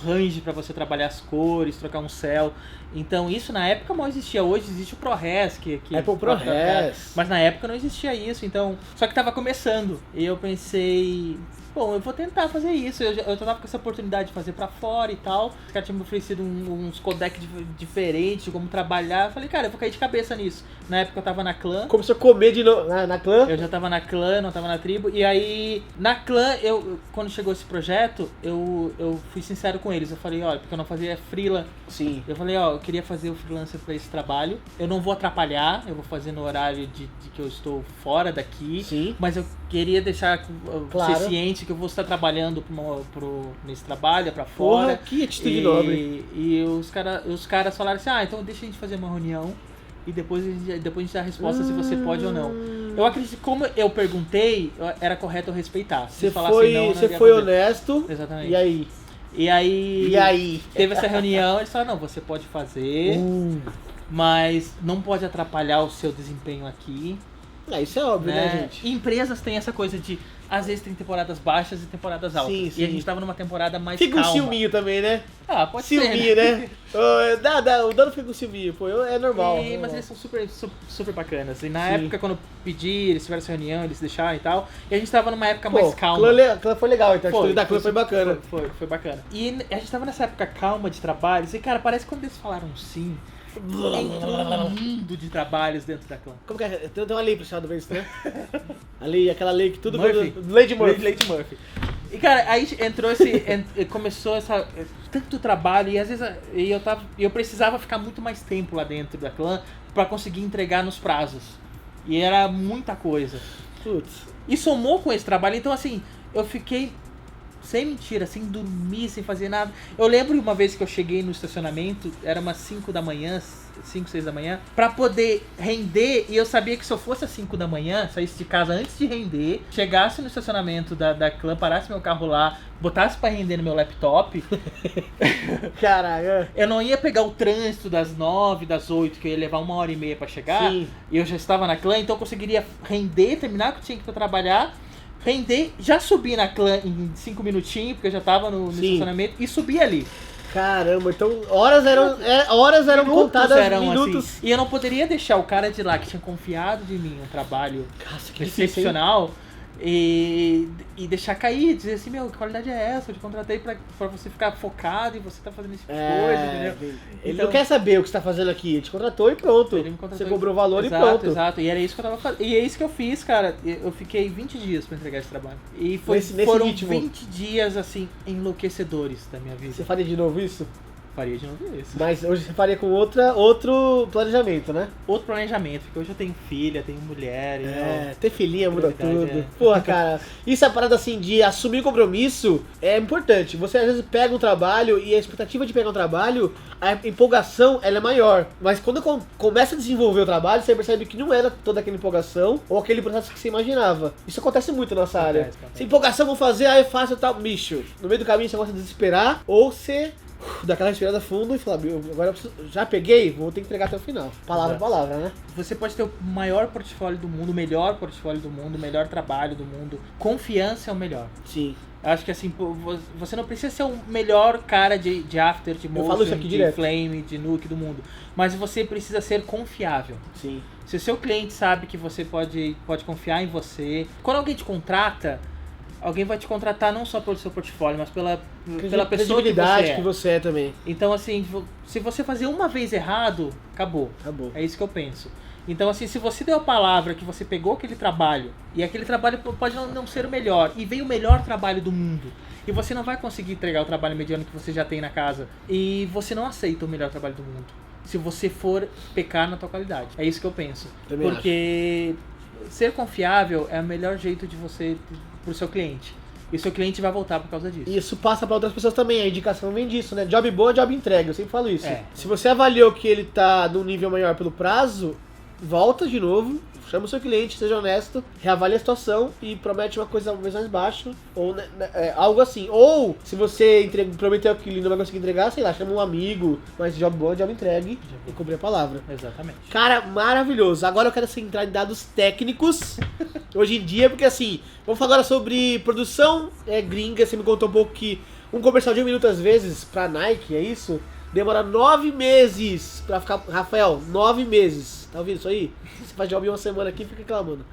range pra você trabalhar as cores, trocar um céu. Então isso na época não existia. Hoje existe o ProRes, que Apple ProRes. mas na época não existia isso, então... Só que tava começando. E eu pensei... Bom, eu vou tentar fazer isso. Eu tava com essa oportunidade de fazer pra fora e tal. Os caras tinham me oferecido uns codecs diferentes de como trabalhar. Eu falei, cara, eu vou cair de cabeça nisso. Na época eu tava na clã. Começou a comer de novo na clã? Eu já tava na clã, não tava na tribo. E aí, na clã, quando chegou esse projeto, eu fui sincero com eles. Eu falei, olha, porque eu não fazia freela. Sim. Eu falei, ó, eu queria fazer o freelancer pra esse trabalho. Eu não vou atrapalhar, eu vou fazer no horário de que eu estou fora daqui. Sim. Mas eu queria deixar claro. ser ciente que eu vou estar trabalhando nesse trabalho, pra fora. Porra, que atitude nobre. E os caras falaram assim, então deixa a gente fazer uma reunião e depois a gente dá a resposta se você pode ou não. Eu acredito que como eu perguntei, era correto eu respeitar. Você foi honesto. Exatamente. E aí? Teve essa reunião, eles falaram, não, você pode fazer, mas não pode atrapalhar o seu desempenho aqui. Isso é óbvio, né, gente? E empresas têm essa coisa de, às vezes tem temporadas baixas e temporadas altas. Sim. E a gente tava numa temporada mais fica calma. Fica um ciúminho também, né? Pode ciúminho, ser, né? O Dano fica com ciúminho, pô, é normal. Mas eles são super bacanas. E na época, quando eu pedi, eles tiveram essa reunião, eles deixaram e tal. E a gente tava numa época mais calma. A clã foi legal, então a atitude da clã foi bacana. Foi bacana. E a gente tava nessa época calma de trabalhos. E, cara, parece que quando eles falaram sim... Entrou um mundo de trabalhos dentro da clã. Como que é? Tem uma lei pra chamar do vez, né? A lei, aquela lei que tudo... Murphy. Lei de Murphy. Lei de Murphy. E, cara, aí entrou começou tanto trabalho e às vezes eu precisava ficar muito mais tempo lá dentro da clã pra conseguir entregar nos prazos. E era muita coisa. Putz. E somou com esse trabalho, então assim, eu fiquei... Sem mentira, sem dormir, sem fazer nada. Eu lembro uma vez que eu cheguei no estacionamento, era umas 5 da manhã, 5, 6 da manhã, pra poder render, e eu sabia que se eu fosse às 5 da manhã, saísse de casa antes de render, chegasse no estacionamento da clã, parasse meu carro lá, botasse pra render no meu laptop, caralho, eu não ia pegar o trânsito das 9, das 8, que eu ia levar 1h30 pra chegar, sim. E eu já estava na clã, então eu conseguiria render, terminar o que eu tinha que trabalhar, render, já subi na clã em 5 minutinhos, porque eu já tava no estacionamento, e subi ali. Caramba, então horas eram contadas, minutos. Assim. E eu não poderia deixar o cara de lá, que tinha confiado de mim, um trabalho excepcional, e deixar cair, dizer assim, que qualidade é essa? Eu te contratei pra você ficar focado e você tá fazendo esse tipo de coisa, entendeu? Ele não quer saber o que você tá fazendo aqui, ele te contratou e pronto. Você cobrou o valor e pronto. Exato, e era isso que eu tava fazendo. E é isso que eu fiz, cara. Eu fiquei 20 dias pra entregar esse trabalho. E foram ritmo. 20 dias, assim, enlouquecedores da minha vida. Você faria de novo isso? Faria de novo isso. Mas hoje você faria com outro planejamento, né? Outro planejamento, porque hoje eu tenho filha, tenho mulher. Ter filhinha muda tudo. Porra, cara, isso é uma parada assim de assumir compromisso é importante. Você às vezes pega um trabalho e a expectativa de pegar um trabalho, a empolgação ela é maior. Mas quando começa a desenvolver o trabalho, você percebe que não era toda aquela empolgação ou aquele processo que você imaginava. Isso acontece muito na nossa área. Se empolgação vou fazer, aí é fácil tal, bicho. No meio do caminho você gosta de desesperar ou você... Dá aquela respirada fundo e falar, agora eu preciso, já peguei, vou ter que entregar até o final. Palavra a palavra, né? Você pode ter o maior portfólio do mundo, o melhor portfólio do mundo, o melhor trabalho do mundo. Confiança é o melhor. Sim. Eu acho que assim, você não precisa ser o melhor cara de after, de motion, de direto. Flame, de nuke do mundo. Mas você precisa ser confiável. Sim. Se o seu cliente sabe que você pode confiar em você. Quando alguém te contrata, alguém vai te contratar não só pelo seu portfólio, mas pela pessoa que você é também. Então, assim, se você fazer uma vez errado, acabou. É isso que eu penso. Então, assim, se você deu a palavra que você pegou aquele trabalho, e aquele trabalho pode não ser o melhor, e vem o melhor trabalho do mundo, e você não vai conseguir entregar o trabalho mediano que você já tem na casa, e você não aceita o melhor trabalho do mundo, se você for pecar na tua qualidade. É isso que eu penso. Também porque ser confiável é o melhor jeito de você... pro seu cliente. E o seu cliente vai voltar por causa disso. Isso passa para outras pessoas também, a indicação vem disso, né? Job bom, job entrega, eu sempre falo isso. Se você avaliou que ele tá num nível maior pelo prazo, volta de novo, chama o seu cliente, seja honesto, reavalie a situação e promete uma coisa uma vez mais baixo, ou algo assim. Ou, se você prometeu aquilo e não vai conseguir entregar, sei lá, chama um amigo, mas job bom, job entregue e cumprir a palavra. Exatamente. Cara, maravilhoso. Agora eu quero entrar em dados técnicos, hoje em dia, porque assim, vamos falar agora sobre produção gringa. Você me contou um pouco que um comercial de 1 minuto às vezes pra Nike, é isso? Demora 9 meses pra ficar... Rafael, 9 meses. Tá ouvindo isso aí? Você faz job em uma semana aqui e fica reclamando.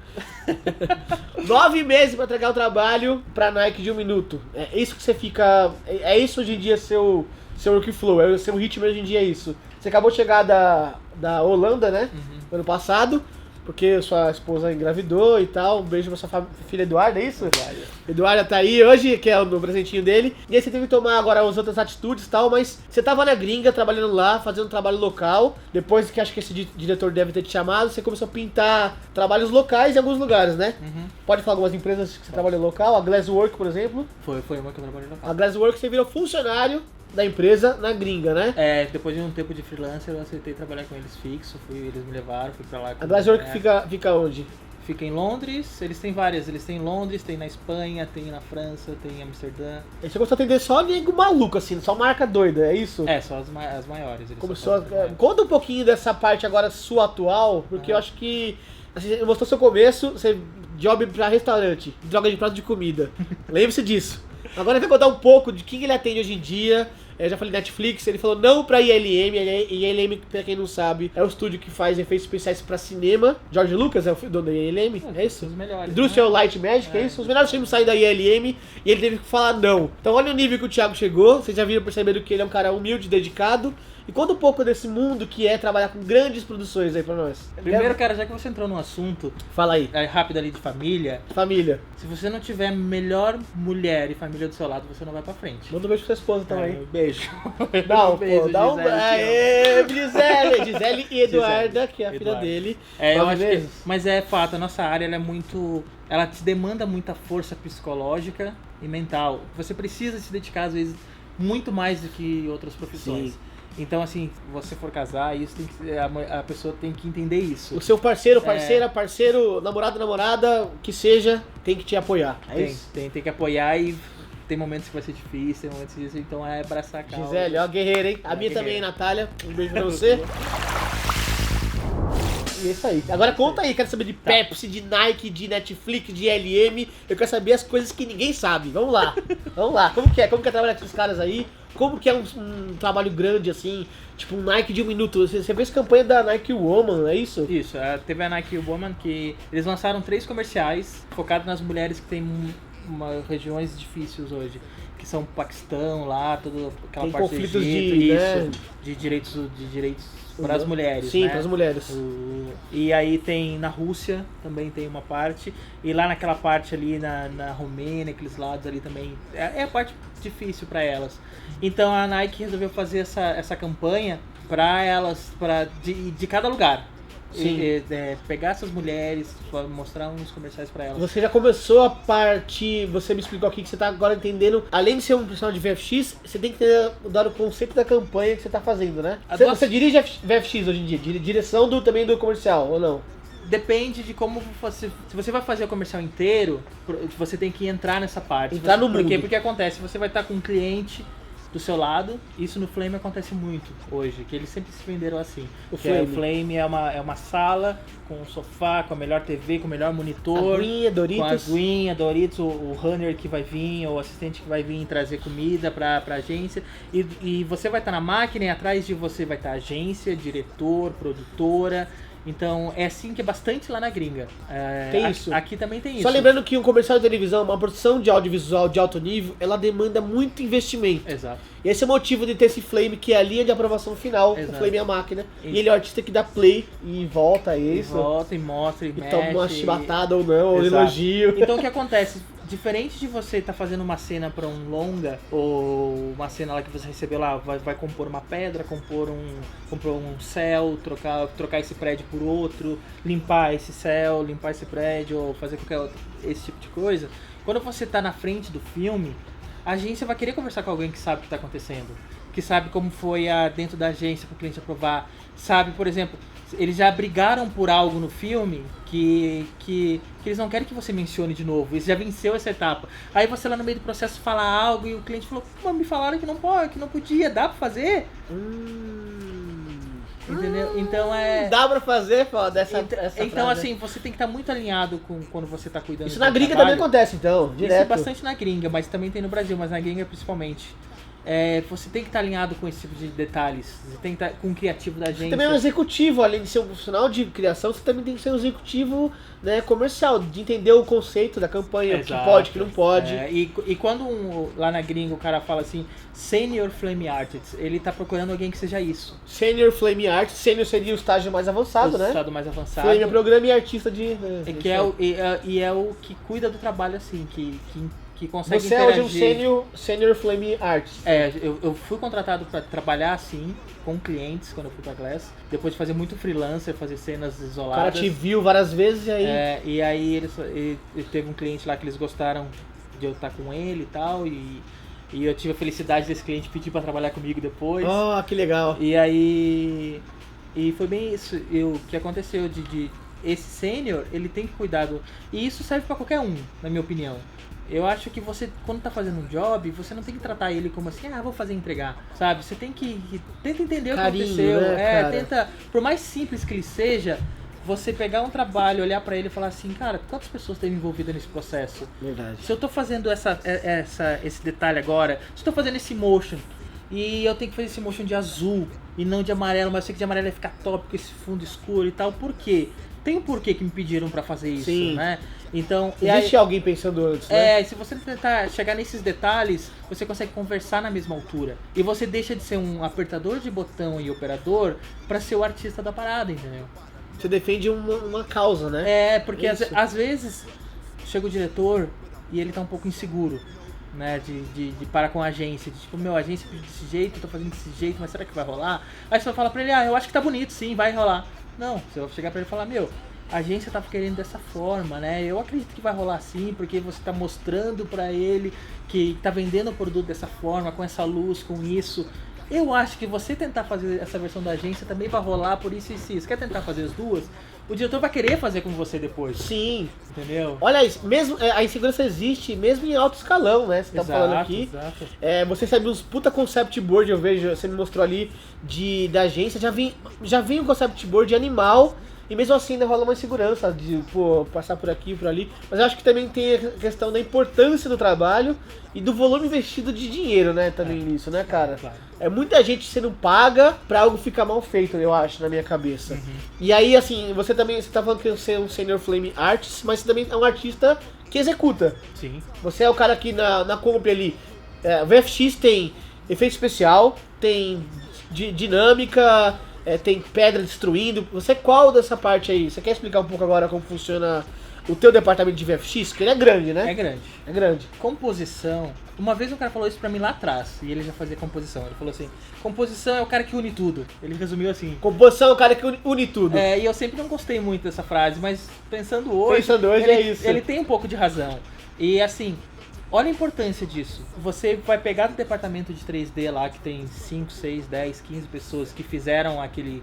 9 meses pra entregar o trabalho pra Nike de 1 minuto. É isso que você fica... É isso hoje em dia seu workflow, é o seu ritmo hoje em dia, é isso. Você acabou de chegar da Holanda, né? Ano passado. Porque sua esposa engravidou e tal. Um beijo pra sua filha Eduarda, é isso? Eduarda tá aí hoje, que é o presentinho dele. E aí você teve que tomar agora as outras atitudes e tal, mas você tava na gringa, trabalhando lá, fazendo um trabalho local. Depois que acho que esse diretor deve ter te chamado, você começou a pintar trabalhos locais em alguns lugares, né? Pode falar algumas empresas que você trabalhou local, a Glasswork, por exemplo. Foi uma que eu trabalhei local. A Glasswork você virou funcionário da empresa na gringa, né? Depois de um tempo de freelancer, eu aceitei trabalhar com eles fixo, eles me levaram, fui pra lá. A Glasswork fica onde? Fica em Londres, eles têm várias, eles têm em Londres, tem na Espanha, tem na França, tem em Amsterdã. E você começou a atender só nego maluco, assim, só marca doida, é isso? Só as maiores. Conta um pouquinho dessa parte agora sua atual, porque eu acho que assim, você mostrou seu começo, você job pra restaurante, droga de prato de comida. Lembre-se disso. Agora ele vai contar um pouco de quem ele atende hoje em dia. Eu já falei Netflix, ele falou não pra ILM. ILM, pra quem não sabe, é o estúdio que faz efeitos especiais pra cinema. George Lucas é o dono da ILM, é isso? Os melhores. Industrial Light Magic, é isso? Os melhores filmes saem da ILM e ele teve que falar não. Então olha o nível que o Thiago chegou, vocês já viram percebendo que ele é um cara humilde, dedicado. E conta um pouco desse mundo que é trabalhar com grandes produções aí pra nós. Primeiro, cara, já que você entrou num assunto... Fala aí. Rápido ali de família. Família. Se você não tiver melhor mulher e família do seu lado, você não vai pra frente. Manda um beijo pra sua esposa também. Beijo. Não, beijo, pô, dá um Gisele, aê, Gisele e Eduarda, que é a filha dele. Eu acho que, mas é fato, a nossa área ela é muito... Ela te demanda muita força psicológica e mental. Você precisa se dedicar, às vezes, muito mais do que outras profissões. Sim. Então, assim, se você for casar, isso tem que, a pessoa tem que entender isso. O seu parceiro, namorada, o que seja, tem que te apoiar. Tem que apoiar e tem momentos que vai ser difícil, tem momentos que então é abraçar a causa. Gisele, ó, guerreira, hein? A minha também, Natália. Um beijo pra você. E é isso aí. Agora conta aí, quero saber de Pepsi, de Nike, de Netflix, de LM. Eu quero saber as coisas que ninguém sabe. Vamos lá. Como que é trabalhar com esses caras aí? Como que é um trabalho grande assim, tipo um Nike de 1 minuto? Você fez campanha da Nike Woman, é isso? Isso, teve a Nike Woman que eles lançaram 3 comerciais focados nas mulheres que têm regiões difíceis hoje, que são Paquistão lá, toda aquela tem parte conflitos do Egito, né? de direitos para as mulheres. Sim, né? para as mulheres. E aí tem na Rússia também tem uma parte, e lá naquela parte ali na Romênia, aqueles lados ali também é a parte difícil para elas. Então a Nike resolveu fazer essa campanha para elas, de cada lugar. Sim. Pegar essas mulheres, mostrar uns comerciais pra elas. Você já começou a parte, você me explicou aqui que você tá agora entendendo, além de ser um profissional de VFX, você tem que ter dado o conceito da campanha que você tá fazendo, né? Você dirige VFX hoje em dia, direção também do comercial, ou não? Depende de como você... Se você vai fazer o comercial inteiro, você tem que entrar nessa parte. Entrar no mundo. Porque acontece, você vai estar com um cliente do seu lado, isso no Flame acontece muito hoje, que eles sempre se venderam assim. O Flame é uma sala com um sofá, com a melhor TV, com o melhor monitor, Doritos. com a aguinha, Doritos, o runner que vai vir, ou o assistente que vai vir trazer comida pra agência, e você vai estar na máquina e atrás de você vai estar agência, diretor, produtora. Então é assim que é bastante lá na gringa. Tem isso. Aqui também tem isso. Só lembrando que um comercial de televisão, uma produção de audiovisual de alto nível, ela demanda muito investimento. Exato. E esse é o motivo de ter esse Flame, que é a linha de aprovação final. Exato. O Flame é a máquina. Isso. E ele é o artista que dá play e volta, é isso? E volta, e mostra, e mexe. Toma uma chibatada ou não, ou elogio. Então o que acontece? Diferente de você estar fazendo uma cena para um longa, ou uma cena lá que você recebeu lá, vai compor uma pedra, compor um céu, trocar esse prédio por outro, limpar esse céu, limpar esse prédio, ou fazer qualquer outro, esse tipo de coisa. Quando você está na frente do filme, a agência vai querer conversar com alguém que sabe o que está acontecendo. que sabe como foi dentro da agência para o cliente aprovar, sabe, por exemplo, eles já brigaram por algo no filme que eles não querem que você mencione de novo, eles já venceu essa etapa. Aí você lá no meio do processo fala algo e o cliente falou, pô, me falaram que não pode, que não podia, dá pra fazer? Entendeu? Então dá pra fazer, pô, dessa então frase. assim, você tem que estar muito alinhado com quando você tá cuidando. Isso na gringa também acontece, então, direto. Isso é bastante na gringa, mas também tem no Brasil, mas na gringa principalmente. Você tem que estar alinhado com esse tipo de detalhes, você tem que estar com o criativo da gente. Você também é um executivo, além de ser um profissional de criação, você também tem que ser um executivo, né, comercial, de entender o conceito da campanha, o que pode, o que não pode. E quando lá na gringa o cara fala assim, Senior Flame Artist, ele tá procurando alguém que seja isso. Senior Flame Artist, Senior seria o estágio mais avançado, né? O estágio mais avançado. Flame é programa e artista de... é o que cuida do trabalho, assim, que consegue Você interagir. é hoje um Senior Flame Artist. Eu fui contratado para trabalhar assim, com clientes, quando eu fui pra Glass. Depois de fazer muito freelancer, fazer cenas isoladas. O cara te viu várias vezes e aí... E aí ele teve um cliente lá que eles gostaram de eu estar com ele e tal, e eu tive a felicidade desse cliente pedir para trabalhar comigo depois. Oh, que legal. E aí... E foi bem isso, o que aconteceu de esse sênior, ele tem que cuidar do... E isso serve para qualquer um, na minha opinião. Eu acho que você, quando tá fazendo um job, você não tem que tratar ele como assim, vou fazer e entregar, sabe? Você tem que... Tenta entender Carinho, o que aconteceu. né, cara? Tenta... Por mais simples que ele seja, você pegar um trabalho, olhar pra ele e falar assim, cara, quantas pessoas estão envolvidas nesse processo? Verdade. Se eu tô fazendo esse detalhe agora, se eu tô fazendo esse motion, e eu tenho que fazer esse motion de azul e não de amarelo, mas eu sei que de amarelo vai ficar top com esse fundo escuro e tal, por quê? Tem um porquê que me pediram pra fazer isso, Sim. né? Então, existe alguém pensando antes, né? Se você tentar chegar nesses detalhes, você consegue conversar na mesma altura. E você deixa de ser um apertador de botão e operador pra ser o artista da parada, entendeu? Você defende uma causa, né? Porque às vezes chega o diretor e ele tá um pouco inseguro, né? De parar com a agência. De tipo, a agência pediu desse jeito, eu tô fazendo desse jeito, mas será que vai rolar? Aí você vai falar pra ele, eu acho que tá bonito, sim, vai rolar. Não, você vai chegar pra ele e falar, a agência tá querendo dessa forma, né? Eu acredito que vai rolar assim, porque você tá mostrando pra ele que tá vendendo o produto dessa forma, com essa luz, com isso. Eu acho que você tentar fazer essa versão da agência também vai rolar por isso e isso. Quer tentar fazer as duas? O diretor vai querer fazer com você depois. Sim. Entendeu? Olha isso, mesmo, a insegurança existe mesmo em alto escalão, né? Você tá falando aqui. Exato. Você sabe uns puta concept board, eu vejo, você me mostrou ali, da agência, já vi um concept board de animal, e mesmo assim ainda rola uma insegurança de, passar por aqui, por ali. Mas eu acho que também tem a questão da importância do trabalho e do volume investido de dinheiro, né, também nisso, né, cara? Claro. É muita gente sendo paga pra algo ficar mal feito, eu acho, na minha cabeça. Uhum. E aí, assim, você tá falando que você é um Senior Flame Artist, mas você também é um artista que executa. Sim. Você é o cara que na compra ali, o VFX tem efeito especial, tem dinâmica, tem pedra destruindo. Você qual dessa parte aí? Você quer explicar um pouco agora como funciona o teu departamento de VFX? Porque ele é grande, né? É grande. É Composição. Uma vez um cara falou isso pra mim lá atrás, e ele já fazia composição. Ele falou assim, composição é o cara que une tudo. Ele resumiu assim. Composição é o cara que une tudo. E eu sempre não gostei muito dessa frase, mas pensando hoje é isso. Ele tem um pouco de razão. E assim, olha a importância disso. Você vai pegar no departamento de 3D lá, que tem 5, 6, 10, 15 pessoas que fizeram aquele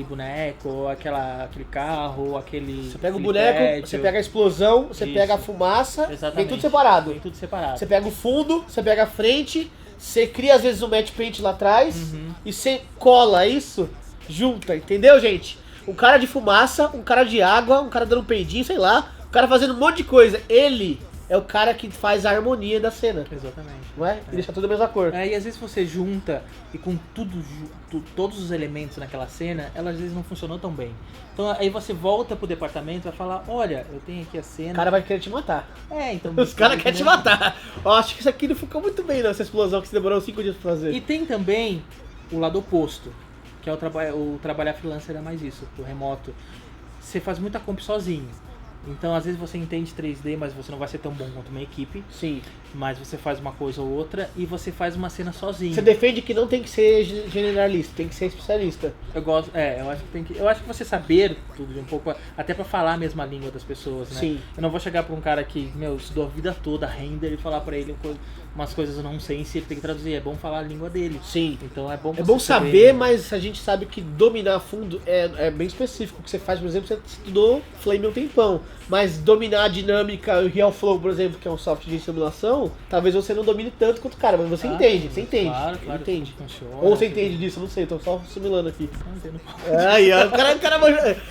boneco, ou aquele carro, ou aquele... Você pega o boneco, prédio. você pega a explosão, você Isso. pega a fumaça, Exatamente. vem tudo separado. Vem tudo separado. Você pega o fundo, você pega a frente, você cria às vezes um matte paint lá atrás e você cola isso, junta, entendeu, gente? Um cara de fumaça, um cara de água, um cara dando um peidinho, sei lá, um cara fazendo um monte de coisa. Ele é o cara que faz a harmonia da cena. Exatamente. Não é? E deixa tudo a mesma cor. E às vezes você junta e com todos os elementos naquela cena, ela às vezes não funcionou tão bem. Então aí você volta pro departamento e vai falar, olha, eu tenho aqui a cena... O cara vai querer te matar. Então... Os caras querem te matar. Eu acho que isso aqui não ficou muito bem nessa explosão que você demorou 5 dias pra fazer. E tem também o lado oposto, que é o trabalhar freelancer é mais isso, o remoto. Você faz muita comp sozinho. Então, às vezes você entende 3D, mas você não vai ser tão bom quanto uma equipe. Sim. Mas você faz uma coisa ou outra e você faz uma cena sozinho. Você defende que não tem que ser generalista, tem que ser especialista. Eu gosto, eu acho que tem que. Eu acho que você saber tudo de um pouco, até pra falar a mesma língua das pessoas, né? Sim. Eu não vou chegar pra um cara que, estudou a vida toda render e falar pra ele umas coisas nonsense e ele tem que traduzir. É bom falar a língua dele. Sim. Então é bom É bom saber, né? mas a gente sabe que dominar a fundo é bem específico. O que você faz, por exemplo, você estudou Flame um tempão. Mas dominar a dinâmica, o Real Flow, por exemplo, que é um software de simulação, talvez você não domine tanto quanto o cara, mas você entende, você entende. Claro, ele entende. Funciona, Ou você entende disso, eu não sei, tô só simulando aqui. Não entendo. Aí, ó, o cara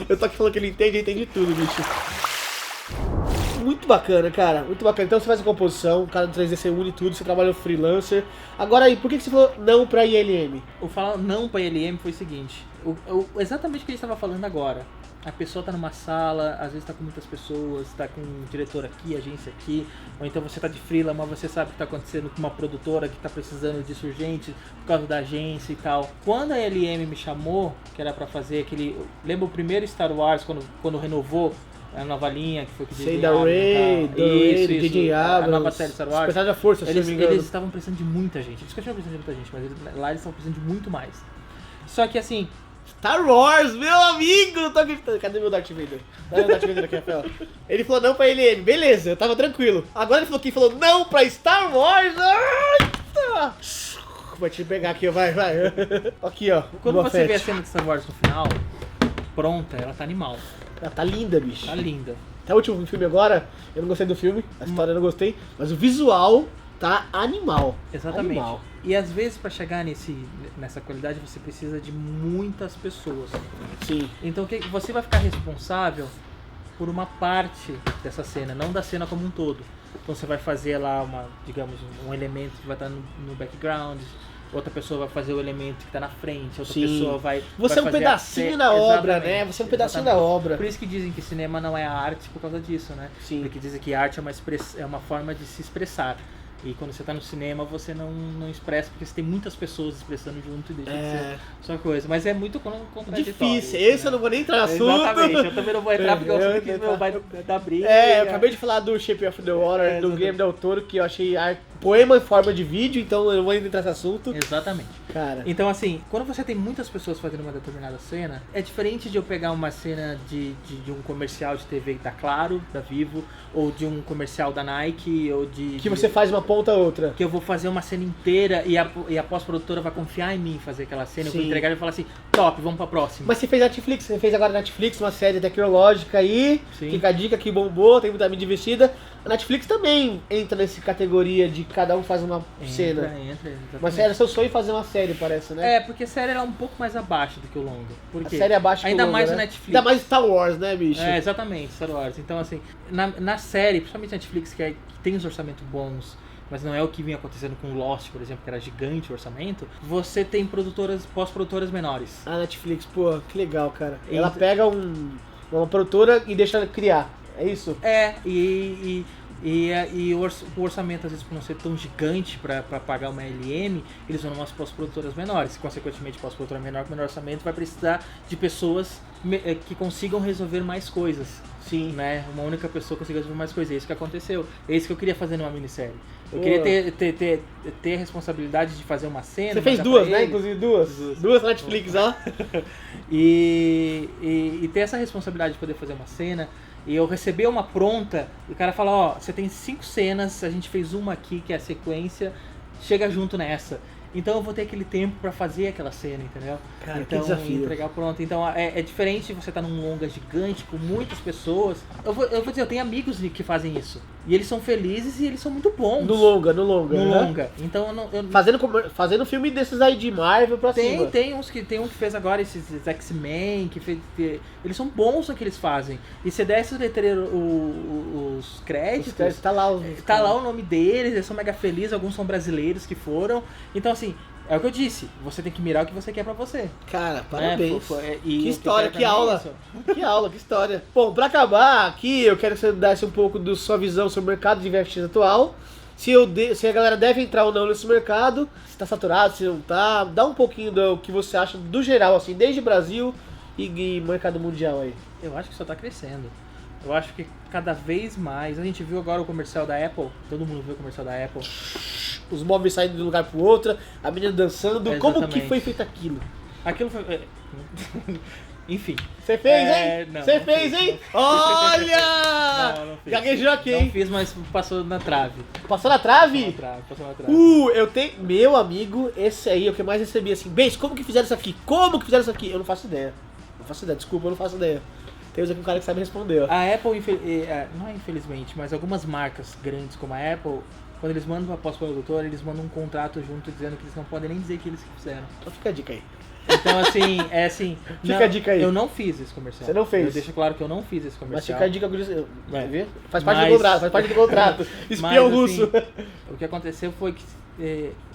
eu tô aqui falando que ele entende tudo, bicho. Muito bacana, cara, muito bacana. Então você faz a composição, cada 3D você une tudo, você trabalha no freelancer. Agora aí, por que você falou não pra ILM? O falar não pra ILM foi o seguinte, exatamente o que a gente estava falando agora. A pessoa tá numa sala, às vezes tá com muitas pessoas, tá com um diretor aqui, agência aqui, ou então você tá de freela, mas você sabe o que tá acontecendo com uma produtora que tá precisando disso urgente por causa da agência e tal. Quando a ILM me chamou, que era pra fazer aquele... Lembra o primeiro Star Wars, quando renovou a nova linha, que foi que Sei da Ray, DJ a nova série Star Wars. Despertar da Força, se não me engano. Eles estavam precisando de muita gente. Eles continuam precisando de muita gente, mas lá eles estavam precisando de muito mais. Só que assim... Star Wars, meu amigo! Não tô acreditando. Cadê meu Darth Vader? Cadê meu Darth Vader aqui, Rafael? Ele falou não pra ILM, beleza, eu tava tranquilo. Agora ele falou não pra Star Wars. Eita! Vou te pegar aqui, vai. Aqui, ó. Quando você vê a cena de Star Wars no final, pronta, ela tá animal. Ela tá linda, bicho. Tá linda. Até o último filme agora, eu não gostei do filme, a história eu não gostei, mas o visual tá animal. Exatamente. Animal. E às vezes para chegar nessa qualidade você precisa de muitas pessoas. Sim. Então você vai ficar responsável por uma parte dessa cena, não da cena como um todo. Então você vai fazer lá digamos, um elemento que vai estar no background, outra pessoa vai fazer o elemento que está na frente, outra pessoa vai... Você vai é um pedacinho da obra, né? Você é um pedacinho da obra. Por isso que dizem que cinema não é arte por causa disso, né? Sim. Porque dizem que arte é uma forma de se expressar. E quando você tá no cinema, você não expressa, porque você tem muitas pessoas expressando junto e deixa de ser sua coisa. Mas é muito contraditório. Difícil. Isso, Esse eu não vou nem entrar no assunto. Exatamente. Eu também não vou entrar porque eu acho que vai dar briga. Eu acabei de falar do Shape of the Water, do Guillermo del Toro, que eu achei poema em forma de vídeo, então eu não vou entrar nesse assunto. Exatamente. Cara. Então, assim, quando você tem muitas pessoas fazendo uma determinada cena, é diferente de eu pegar uma cena de um comercial de TV da Claro, da Vivo, ou de um comercial da Nike, ou que você faz uma ponta a outra. Que eu vou fazer uma cena inteira e a pós-produtora vai confiar em mim fazer aquela cena, Sim. eu vou entregar e falar assim, top, vamos pra próxima. Mas você fez Netflix, você fez agora Netflix, uma série tecnológica aí, Sim. Fica a dica que bombou, tem muita mídia investida. A Netflix também entra nessa categoria de cada um faz uma cena. Entra. Mas era seu sonho fazer uma série, parece, né? Porque a série ela é um pouco mais abaixo do que o longa. Por quê? A série é abaixo Ainda do longa, mais né? o Netflix. Ainda mais Star Wars, né, bicho? Exatamente, Star Wars. Então, assim, na série, principalmente Netflix, que tem os orçamentos bons, mas não é o que vinha acontecendo com Lost, por exemplo, que era gigante o orçamento, você tem pós-produtoras menores. A Netflix, pô, que legal, cara. Ela pega uma produtora e deixa ela criar, é isso? E o orçamento, às vezes, por não ser tão gigante para pagar uma LM, eles vão umas pós-produtoras menores. Consequentemente, pós-produtora menor com menor orçamento vai precisar de pessoas que consigam resolver mais coisas. Sim. Né? Uma única pessoa consiga resolver mais coisas. É isso que aconteceu. É isso que eu queria fazer numa minissérie. Eu queria ter a responsabilidade de fazer uma cena. Você fez duas, né? Inclusive duas Netflix, ó. E ter essa responsabilidade de poder fazer uma cena. E eu receber uma pronta, e o cara fala, você tem 5 cenas, a gente fez uma aqui, que é a sequência, chega junto nessa. Então eu vou ter aquele tempo pra fazer aquela cena, entendeu? Cara, então, que desafio. entregar pronto. Então é diferente de você estar num longa gigante com muitas pessoas. Eu vou dizer, eu tenho amigos que fazem isso. E eles são felizes e eles são muito bons. No longa. No né? longa. Então Fazendo filme desses aí de Marvel pra cima. Tem um que fez agora esses X-Men, eles são bons no que eles fazem. E se desce o letreiro, os créditos, tá lá o nome deles, eles são mega felizes, alguns são brasileiros que foram. Então assim, é o que eu disse, você tem que mirar o que você quer pra você. Cara, parabéns. Que história, que aula. Que aula, que história. Bom, pra acabar aqui, eu quero que você desse um pouco da sua visão sobre o mercado de VFX atual. Se a galera deve entrar ou não nesse mercado, se tá saturado, se não tá. Dá um pouquinho do que você acha do geral, assim, desde Brasil e mercado mundial aí. Eu acho que só tá crescendo. Eu acho que cada vez mais... A gente viu agora o comercial da Apple. Todo mundo viu o comercial da Apple. Os móveis saindo de um lugar pro outro, a menina dançando. Como que Exatamente. foi feito aquilo? Aquilo foi... Enfim. Você fez, hein? Não, Você não fez, fiz, hein? não. Olha! Não fiz. Gaguejou aqui, Não hein? fiz, mas passou na trave. Passou na trave? Passou na trave. Eu tenho... Meu amigo, esse aí é o que eu mais recebi, assim. Beijo, como que fizeram isso aqui? Como que fizeram isso aqui? Eu não faço ideia. Não faço ideia, desculpa, eu não faço ideia. Temos aqui um cara que sabe responder, ó. A Apple, não é infelizmente, mas algumas marcas grandes como a Apple, quando eles mandam para pós-produtor, eles mandam um contrato junto dizendo que eles não podem nem dizer que eles fizeram. Então fica a dica aí. Então, assim, é assim... Fica a dica aí. Eu não fiz esse comercial. Você não fez? Eu deixo claro que eu não fiz esse Mas comercial. fica a dica, vai ver? Faz parte Mas- do contrato, faz parte do contrato. Espião Mas, russo. assim, o que aconteceu foi que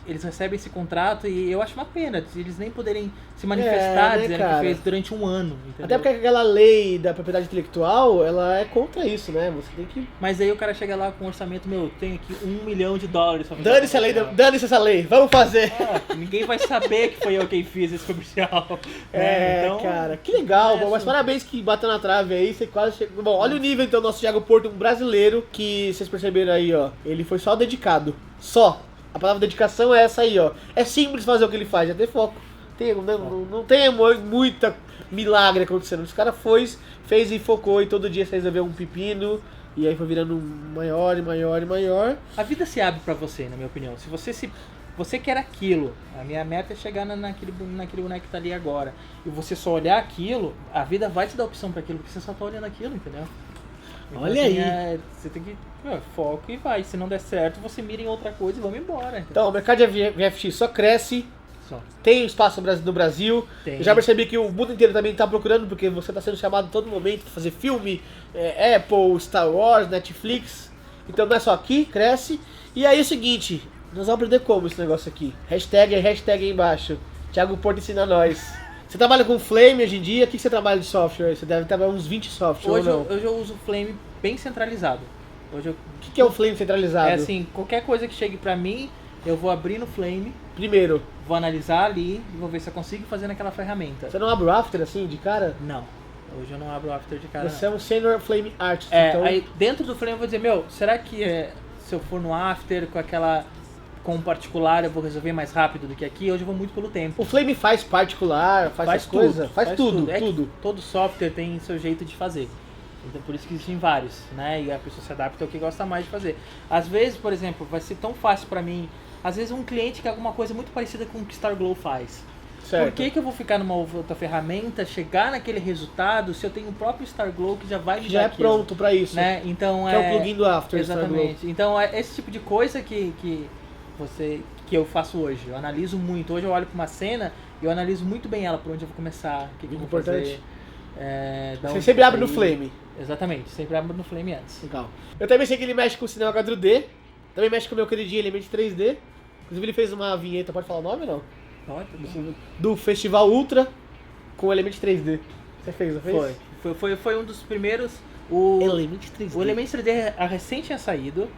eles recebem esse contrato e eu acho uma pena eles nem poderem se manifestar né, dizendo cara? que fez durante um ano, entendeu? Até porque aquela lei da propriedade intelectual, ela é contra isso, né? Você tem que... Mas aí o cara chega lá com um orçamento, tem aqui $1 milhão pra fazer Dane-se a lei, dane-se essa lei, vamos fazer. Ninguém vai saber que foi eu quem fiz esse comercial. Então, Cara, que legal, é bom, mas assim. parabéns que bateu na trave aí, você quase chegou. Bom, olha o nível então do nosso Thiago Porto, um brasileiro, que vocês perceberam aí, ó, ele foi só dedicado, só. A palavra dedicação é essa aí, ó. É simples fazer o que ele faz, é ter foco. Não tem muita milagre acontecendo. Os cara fez e focou e todo dia você resolveu um pepino e aí foi virando maior e maior e maior. A vida se abre pra você, na minha opinião. Se você quer aquilo, a minha meta é chegar naquele boneco que tá ali agora, e você só olhar aquilo, a vida vai te dar opção pra aquilo, porque você só tá olhando aquilo, entendeu? Então, Olha assim, aí. você tem que foco e vai. Se não der certo, você mira em outra coisa e vamos embora. Entendeu? Então, o mercado de VFX só cresce, Só. tem espaço no Brasil. Tem. Eu já percebi que o mundo inteiro também tá procurando, porque você tá sendo chamado a todo momento pra fazer filme, Apple, Star Wars, Netflix. Então não é só aqui, cresce. E aí é o seguinte, nós vamos aprender como esse negócio aqui. Hashtag aí embaixo. Thiago Porto ensina nós. Você trabalha com Flame hoje em dia? O que você trabalha de software? Você deve trabalhar uns 20 softwares ou não? Hoje eu uso o Flame bem centralizado. O que é o Flame centralizado? É assim, qualquer coisa que chegue pra mim, eu vou abrir no Flame, Primeiro, vou analisar ali e vou ver se eu consigo fazer naquela ferramenta. você não abre o After assim, de cara? Não. Hoje eu não abro o After de cara. Você é um Senior Flame Artist, É, então... aí dentro do Flame eu vou dizer, será que se eu for no After com um particular eu vou resolver mais rápido do que aqui? Hoje eu vou muito pelo tempo. O Flame faz particular, faz essas coisas? Faz tudo, É que tudo. todo software tem seu jeito de fazer. Então por isso que existem vários, né? E a pessoa se adapta ao que gosta mais de fazer. Às vezes, por exemplo, vai ser tão fácil pra mim, às vezes um cliente quer alguma coisa muito parecida com o que Starglow faz. Certo. Por que eu vou ficar numa outra ferramenta, chegar naquele resultado, se eu tenho o próprio Starglow que já vai me Já dar é aquilo, pronto pra isso. né? Então Que é o plugin do After. Exatamente. Então é esse tipo de coisa que eu faço hoje. Eu analiso muito. Hoje eu olho pra uma cena e eu analiso muito bem ela, por onde eu vou começar, o que eu vou Importante. fazer. Você sempre abre no Flame. Exatamente, sempre abro no Flame antes. Legal. Eu também sei que ele mexe com o cinema 4D. Também mexe com o meu queridinho Element 3D. Inclusive ele fez uma vinheta, pode falar o nome ou não? Pode? Do Festival Ultra com o Element 3D. Você fez, não fez? Foi um dos primeiros. O Element 3D. O Element 3D recém tinha saído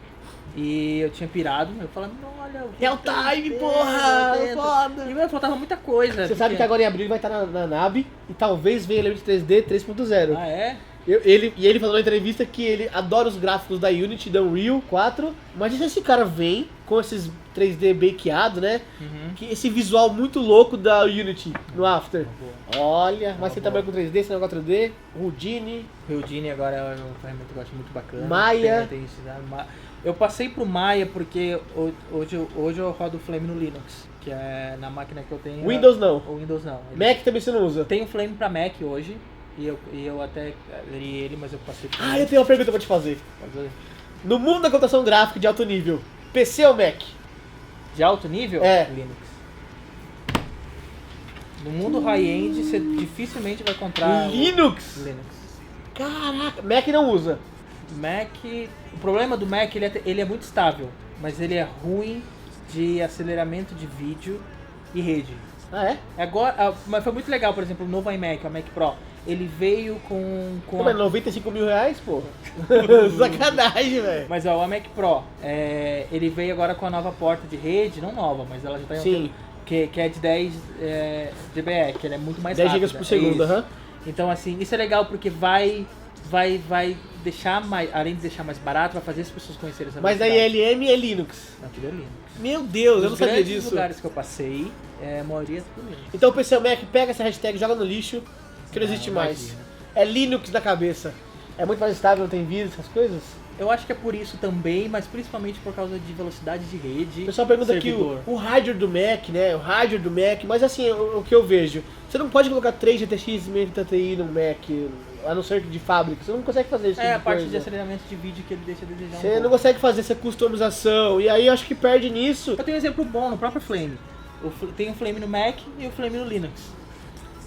e eu tinha pirado. Eu falando, olha, Real time, porra! Foda! E faltava muita coisa. Você sabe que agora em abril ele vai estar na NAB e talvez venha Element 3D 3.0. Ah, é? Ele falou na entrevista que ele adora os gráficos da Unity, da Unreal 4. Imagina se esse cara vem com esses 3D bakeado, né? Uhum. Que esse visual muito louco da Unity no After. Boa. Olha, mas você trabalha com 3D, você não 4D, Houdini. Houdini agora é uma ferramenta que eu acho muito bacana. Maia. Eu passei pro Maia porque hoje eu rodo o Flame no Linux, que é na máquina que eu tenho. Windows não. O Windows não. Mac também você não usa. Tem o Flame pra Mac hoje. E eu até aderi ele, mas eu passei pro Ah, eu tenho uma pergunta pra te fazer. No mundo da computação gráfica de alto nível, PC ou Mac? De alto nível? É. Linux. No mundo high-end, você dificilmente vai encontrar Linux? Linux. Caraca, Mac não usa. Mac, o problema do Mac, ele é muito estável, mas ele é ruim de aceleramento de vídeo e rede. Ah, é? Agora, mas foi muito legal, por exemplo, o novo iMac, o Mac Pro, ele veio com Pô, mas 95 mil reais, pô. Sacanagem, velho. Mas ó, o Mac Pro, ele veio agora com a nova porta de rede, não nova, mas ela já tá em Sim. que é de 10 dBE, que ele é muito mais 10 rápida. GB por segundo, Isso. aham. Então assim, isso é legal porque vai vai deixar mais, além de deixar mais barato, vai fazer as pessoas conhecerem essa Mas daí LM é Linux. Não, tudo é Linux. Meu Deus, eu não sabia Os disso. lugares que eu passei, a maioria é tudo Linux. Então o PC Mac pega essa hashtag, joga no lixo, que não existe mais. Imagina. É Linux na cabeça. É muito mais estável, não tem vírus, essas coisas. Eu acho que é por isso também, mas principalmente por causa de velocidade de rede. O pessoal pergunta aqui o hardware do Mac, né? O hardware do Mac, mas assim, o que eu vejo, você não pode colocar 3 GTX 1080 Ti no Mac, a não ser que de fábrica, você não consegue fazer isso. É a parte de aceleramento de vídeo que ele deixa a desejar Você não consegue fazer essa customização, e aí eu acho que perde nisso. Eu tenho um exemplo bom no próprio Flame. Tem o Flame no Mac e o Flame no Linux.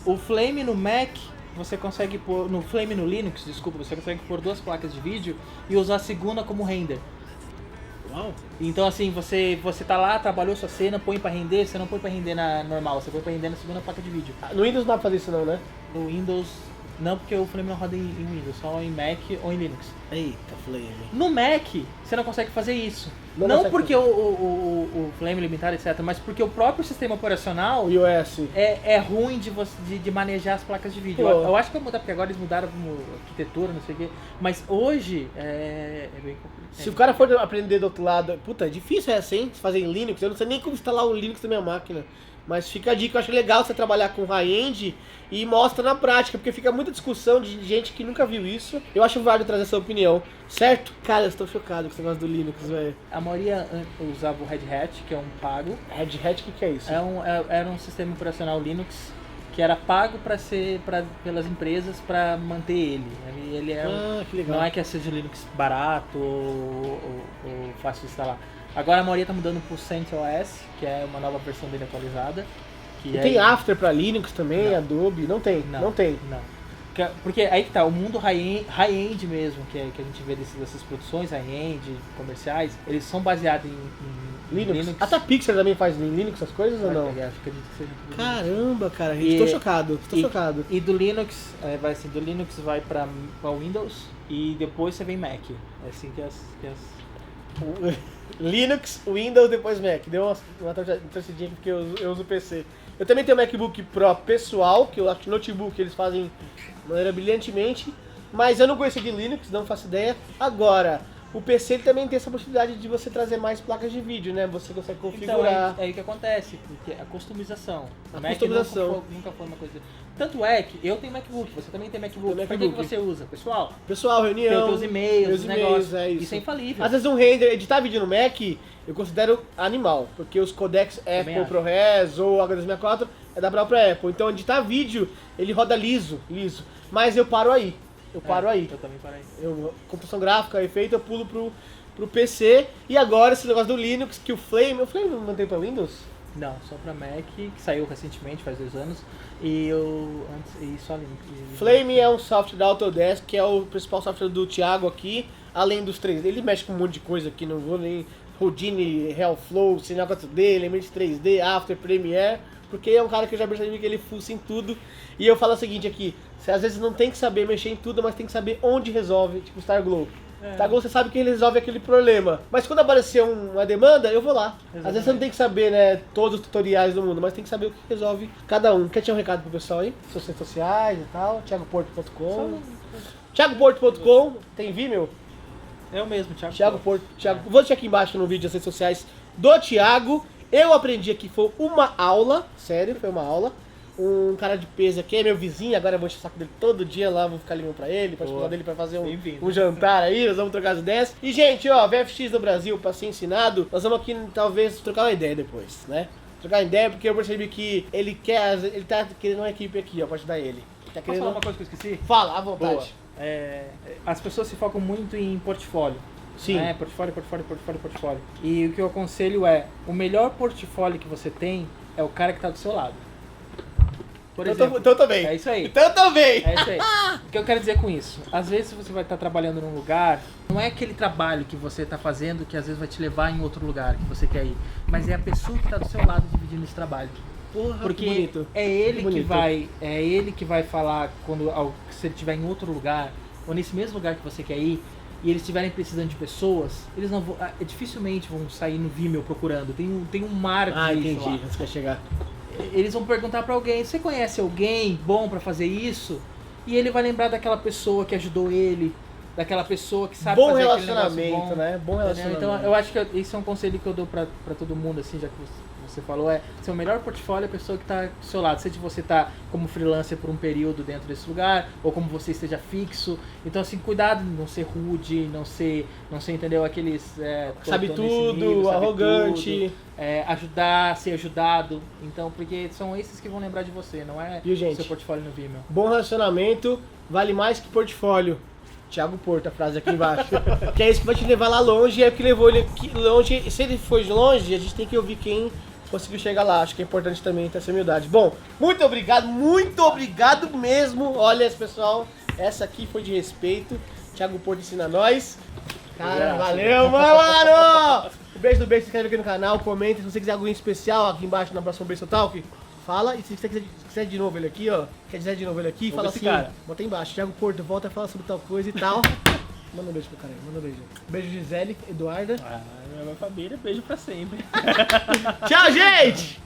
O Flame no Mac, você consegue pôr, no Flame no Linux, desculpa, você consegue pôr 2 placas de vídeo e usar a segunda como render. Uau. Então assim, você tá lá, trabalhou sua cena, põe pra render, você não põe pra render na normal, você põe pra render na segunda placa de vídeo. No Windows não dá pra fazer isso não, né? No Windows, não, porque o Flame não roda em Windows, só em Mac ou em Linux. Eita, Flame. No Mac, você não consegue fazer isso. Não Não consegue porque o Flame limitado, etc, mas porque o próprio sistema operacional O iOS. é ruim de manejar as placas de vídeo. Pô. Eu acho que vai mudar, porque agora eles mudaram a arquitetura, não sei o quê. Mas hoje é bem complicado. Se o cara for aprender do outro lado, puta, é difícil essa, hein? Fazer em Linux, eu não sei nem como instalar o Linux na minha máquina. Mas fica a dica, eu acho legal você trabalhar com high-end e mostra na prática, porque fica muita discussão de gente que nunca viu isso. Eu acho válido trazer essa opinião, certo? Cara, eu estou chocado com esse negócio do Linux, velho. A maioria usava o Red Hat, que é um pago. Red Hat, o que é isso? Era um sistema operacional Linux que era pago pelas empresas para manter ele. Ele é que legal. não é que seja um Linux barato ou fácil de instalar. Agora a maioria tá mudando pro CentOS, que é uma nova versão dele atualizada. E tem After pra Linux também, Não. Adobe? Não tem, não tem. Não. Porque aí que tá, o mundo high-end mesmo, que a gente vê dessas produções high-end, comerciais, eles são baseados em Linux. Até a Pixar também faz em Linux as coisas ou não? Acho que acredito que seja tudo Linux. Caramba, cara, estou chocado, chocado. E do Linux, vai assim, do Linux vai pra Windows e depois você vem Mac. É assim que as... Linux, Windows, depois Mac. Deu uma torcidinha porque eu uso o PC. Eu também tenho o MacBook Pro pessoal, que eu acho que notebook eles fazem de maneira brilhantemente, mas eu não conheço de Linux, não faço ideia. Agora, o PC ele também tem essa possibilidade de você trazer mais placas de vídeo, né? Você consegue configurar. Então, é aí que acontece, porque a customização. A Mac customização. Nunca foi uma coisa... Tanto é que eu tenho MacBook, você também tem MacBook. Tem Pra que MacBook. você usa, pessoal? Pessoal, Tem reunião. os teus e-mails, meus os e-mails, negócios. é isso. Isso é infalível. Às vezes um render, editar vídeo no Mac, eu considero animal, porque os codecs Apple acho. ProRes ou H264 é da própria Apple. Então editar vídeo, ele roda liso. Mas eu paro aí. Eu também parei. Computação gráfica, efeito, eu pulo pro PC. E agora esse negócio do Linux, que o Flame não mantém pra Windows? Não, só pra Mac, que saiu recentemente, faz 2 anos. E só Linux. Flame é um software da Autodesk, que é o principal software do Thiago aqui, além dos 3D. Ele mexe com um monte de coisa aqui, não vou nem... Houdini, Hellflow, Cinema 4D, Element 3D, After, Premiere, porque é um cara que eu já percebi que ele fuça em tudo. E eu falo o seguinte aqui, você às vezes não tem que saber mexer em tudo, mas tem que saber onde resolve, tipo Starglow. Starglow você sabe que ele resolve aquele problema, mas quando aparecer uma demanda, eu vou lá. Às vezes você não tem que saber, né, todos os tutoriais do mundo, mas tem que saber o que resolve cada um. Quer tirar um recado pro pessoal aí? Suas redes sociais e tal, thiagoporto.com. thiagoporto.com, tem Vimeo? É o mesmo, Thiago. Thiago Porto, vou deixar aqui embaixo no vídeo as redes sociais do Thiago. Eu aprendi aqui, foi uma aula, sério, foi uma aula. Um cara de peso aqui, é meu vizinho, agora eu vou encher o saco dele todo dia lá, vou ficar ligando pra ele, pra escola dele pra fazer um jantar aí, nós vamos trocar as ideias. E gente, ó, VFX do Brasil, pra ser ensinado, nós vamos aqui talvez trocar uma ideia depois, né? Trocar uma ideia porque eu percebi que ele tá querendo uma equipe aqui, ó, pra ajudar ele. Tá Posso querendo... falar uma coisa que eu esqueci? Fala, à vontade. Boa. As pessoas se focam muito em portfólio. Sim. Né? Portfólio. E o que eu aconselho é, o melhor portfólio que você tem é o cara que tá do seu lado. Por exemplo, Então também. É isso aí. Então também. É isso aí. O que eu quero dizer com isso? Às vezes você vai estar trabalhando num lugar, não é aquele trabalho que você está fazendo que às vezes vai te levar em outro lugar que você quer ir, mas é a pessoa que está do seu lado dividindo esse trabalho. Porra, Porque que bonito. é ele Que bonito. é ele que vai falar se ele estiver em outro lugar ou nesse mesmo lugar que você quer ir e eles estiverem precisando de pessoas, eles não vão, dificilmente vão sair no Vimeo procurando. Tem um mar de entendi. Você quer chegar. Eles vão perguntar pra alguém, você conhece alguém bom pra fazer isso? e ele vai lembrar daquela pessoa que ajudou ele, daquela pessoa que sabe Bom fazer aquele negócio relacionamento, bom, né? Bom entendeu? relacionamento. Então eu acho que esse é um conselho que eu dou pra todo mundo, assim, já que você falou, seu melhor portfólio é a pessoa que tá do seu lado, seja você tá como freelancer por um período dentro desse lugar, ou como você esteja fixo. Então, assim, cuidado, não ser rude, não ser entendeu, aqueles... sabe tortão nesse tudo, nível, sabe arrogante. tudo, ajudar, ser ajudado. Então, porque são esses que vão lembrar de você, não é Viu, gente? o seu portfólio no Vimeo. Bom relacionamento vale mais que portfólio. Thiago Porto, a frase aqui embaixo. Que é isso que vai te levar lá longe, é o que levou ele aqui longe. Se ele foi longe, a gente tem que ouvir quem conseguiu chegar lá. Acho que é importante também ter essa humildade. Bom, muito obrigado mesmo. Olha, pessoal, essa aqui foi de respeito. Thiago Porto ensina nós. Cara, valeu, mano! Um beijo do beijo, se inscreve aqui no canal, comenta. Se você quiser algo em especial aqui embaixo na próxima Beijo Talk, fala. E se você quiser de novo ele aqui, ó, fala assim, cara. bota aí embaixo. Thiago Porto, volta a falar sobre tal coisa e tal. Manda um beijo pro cara aí, manda um beijo. Beijo, Gisele, Eduarda. Minha família, beijo pra sempre. Tchau, gente!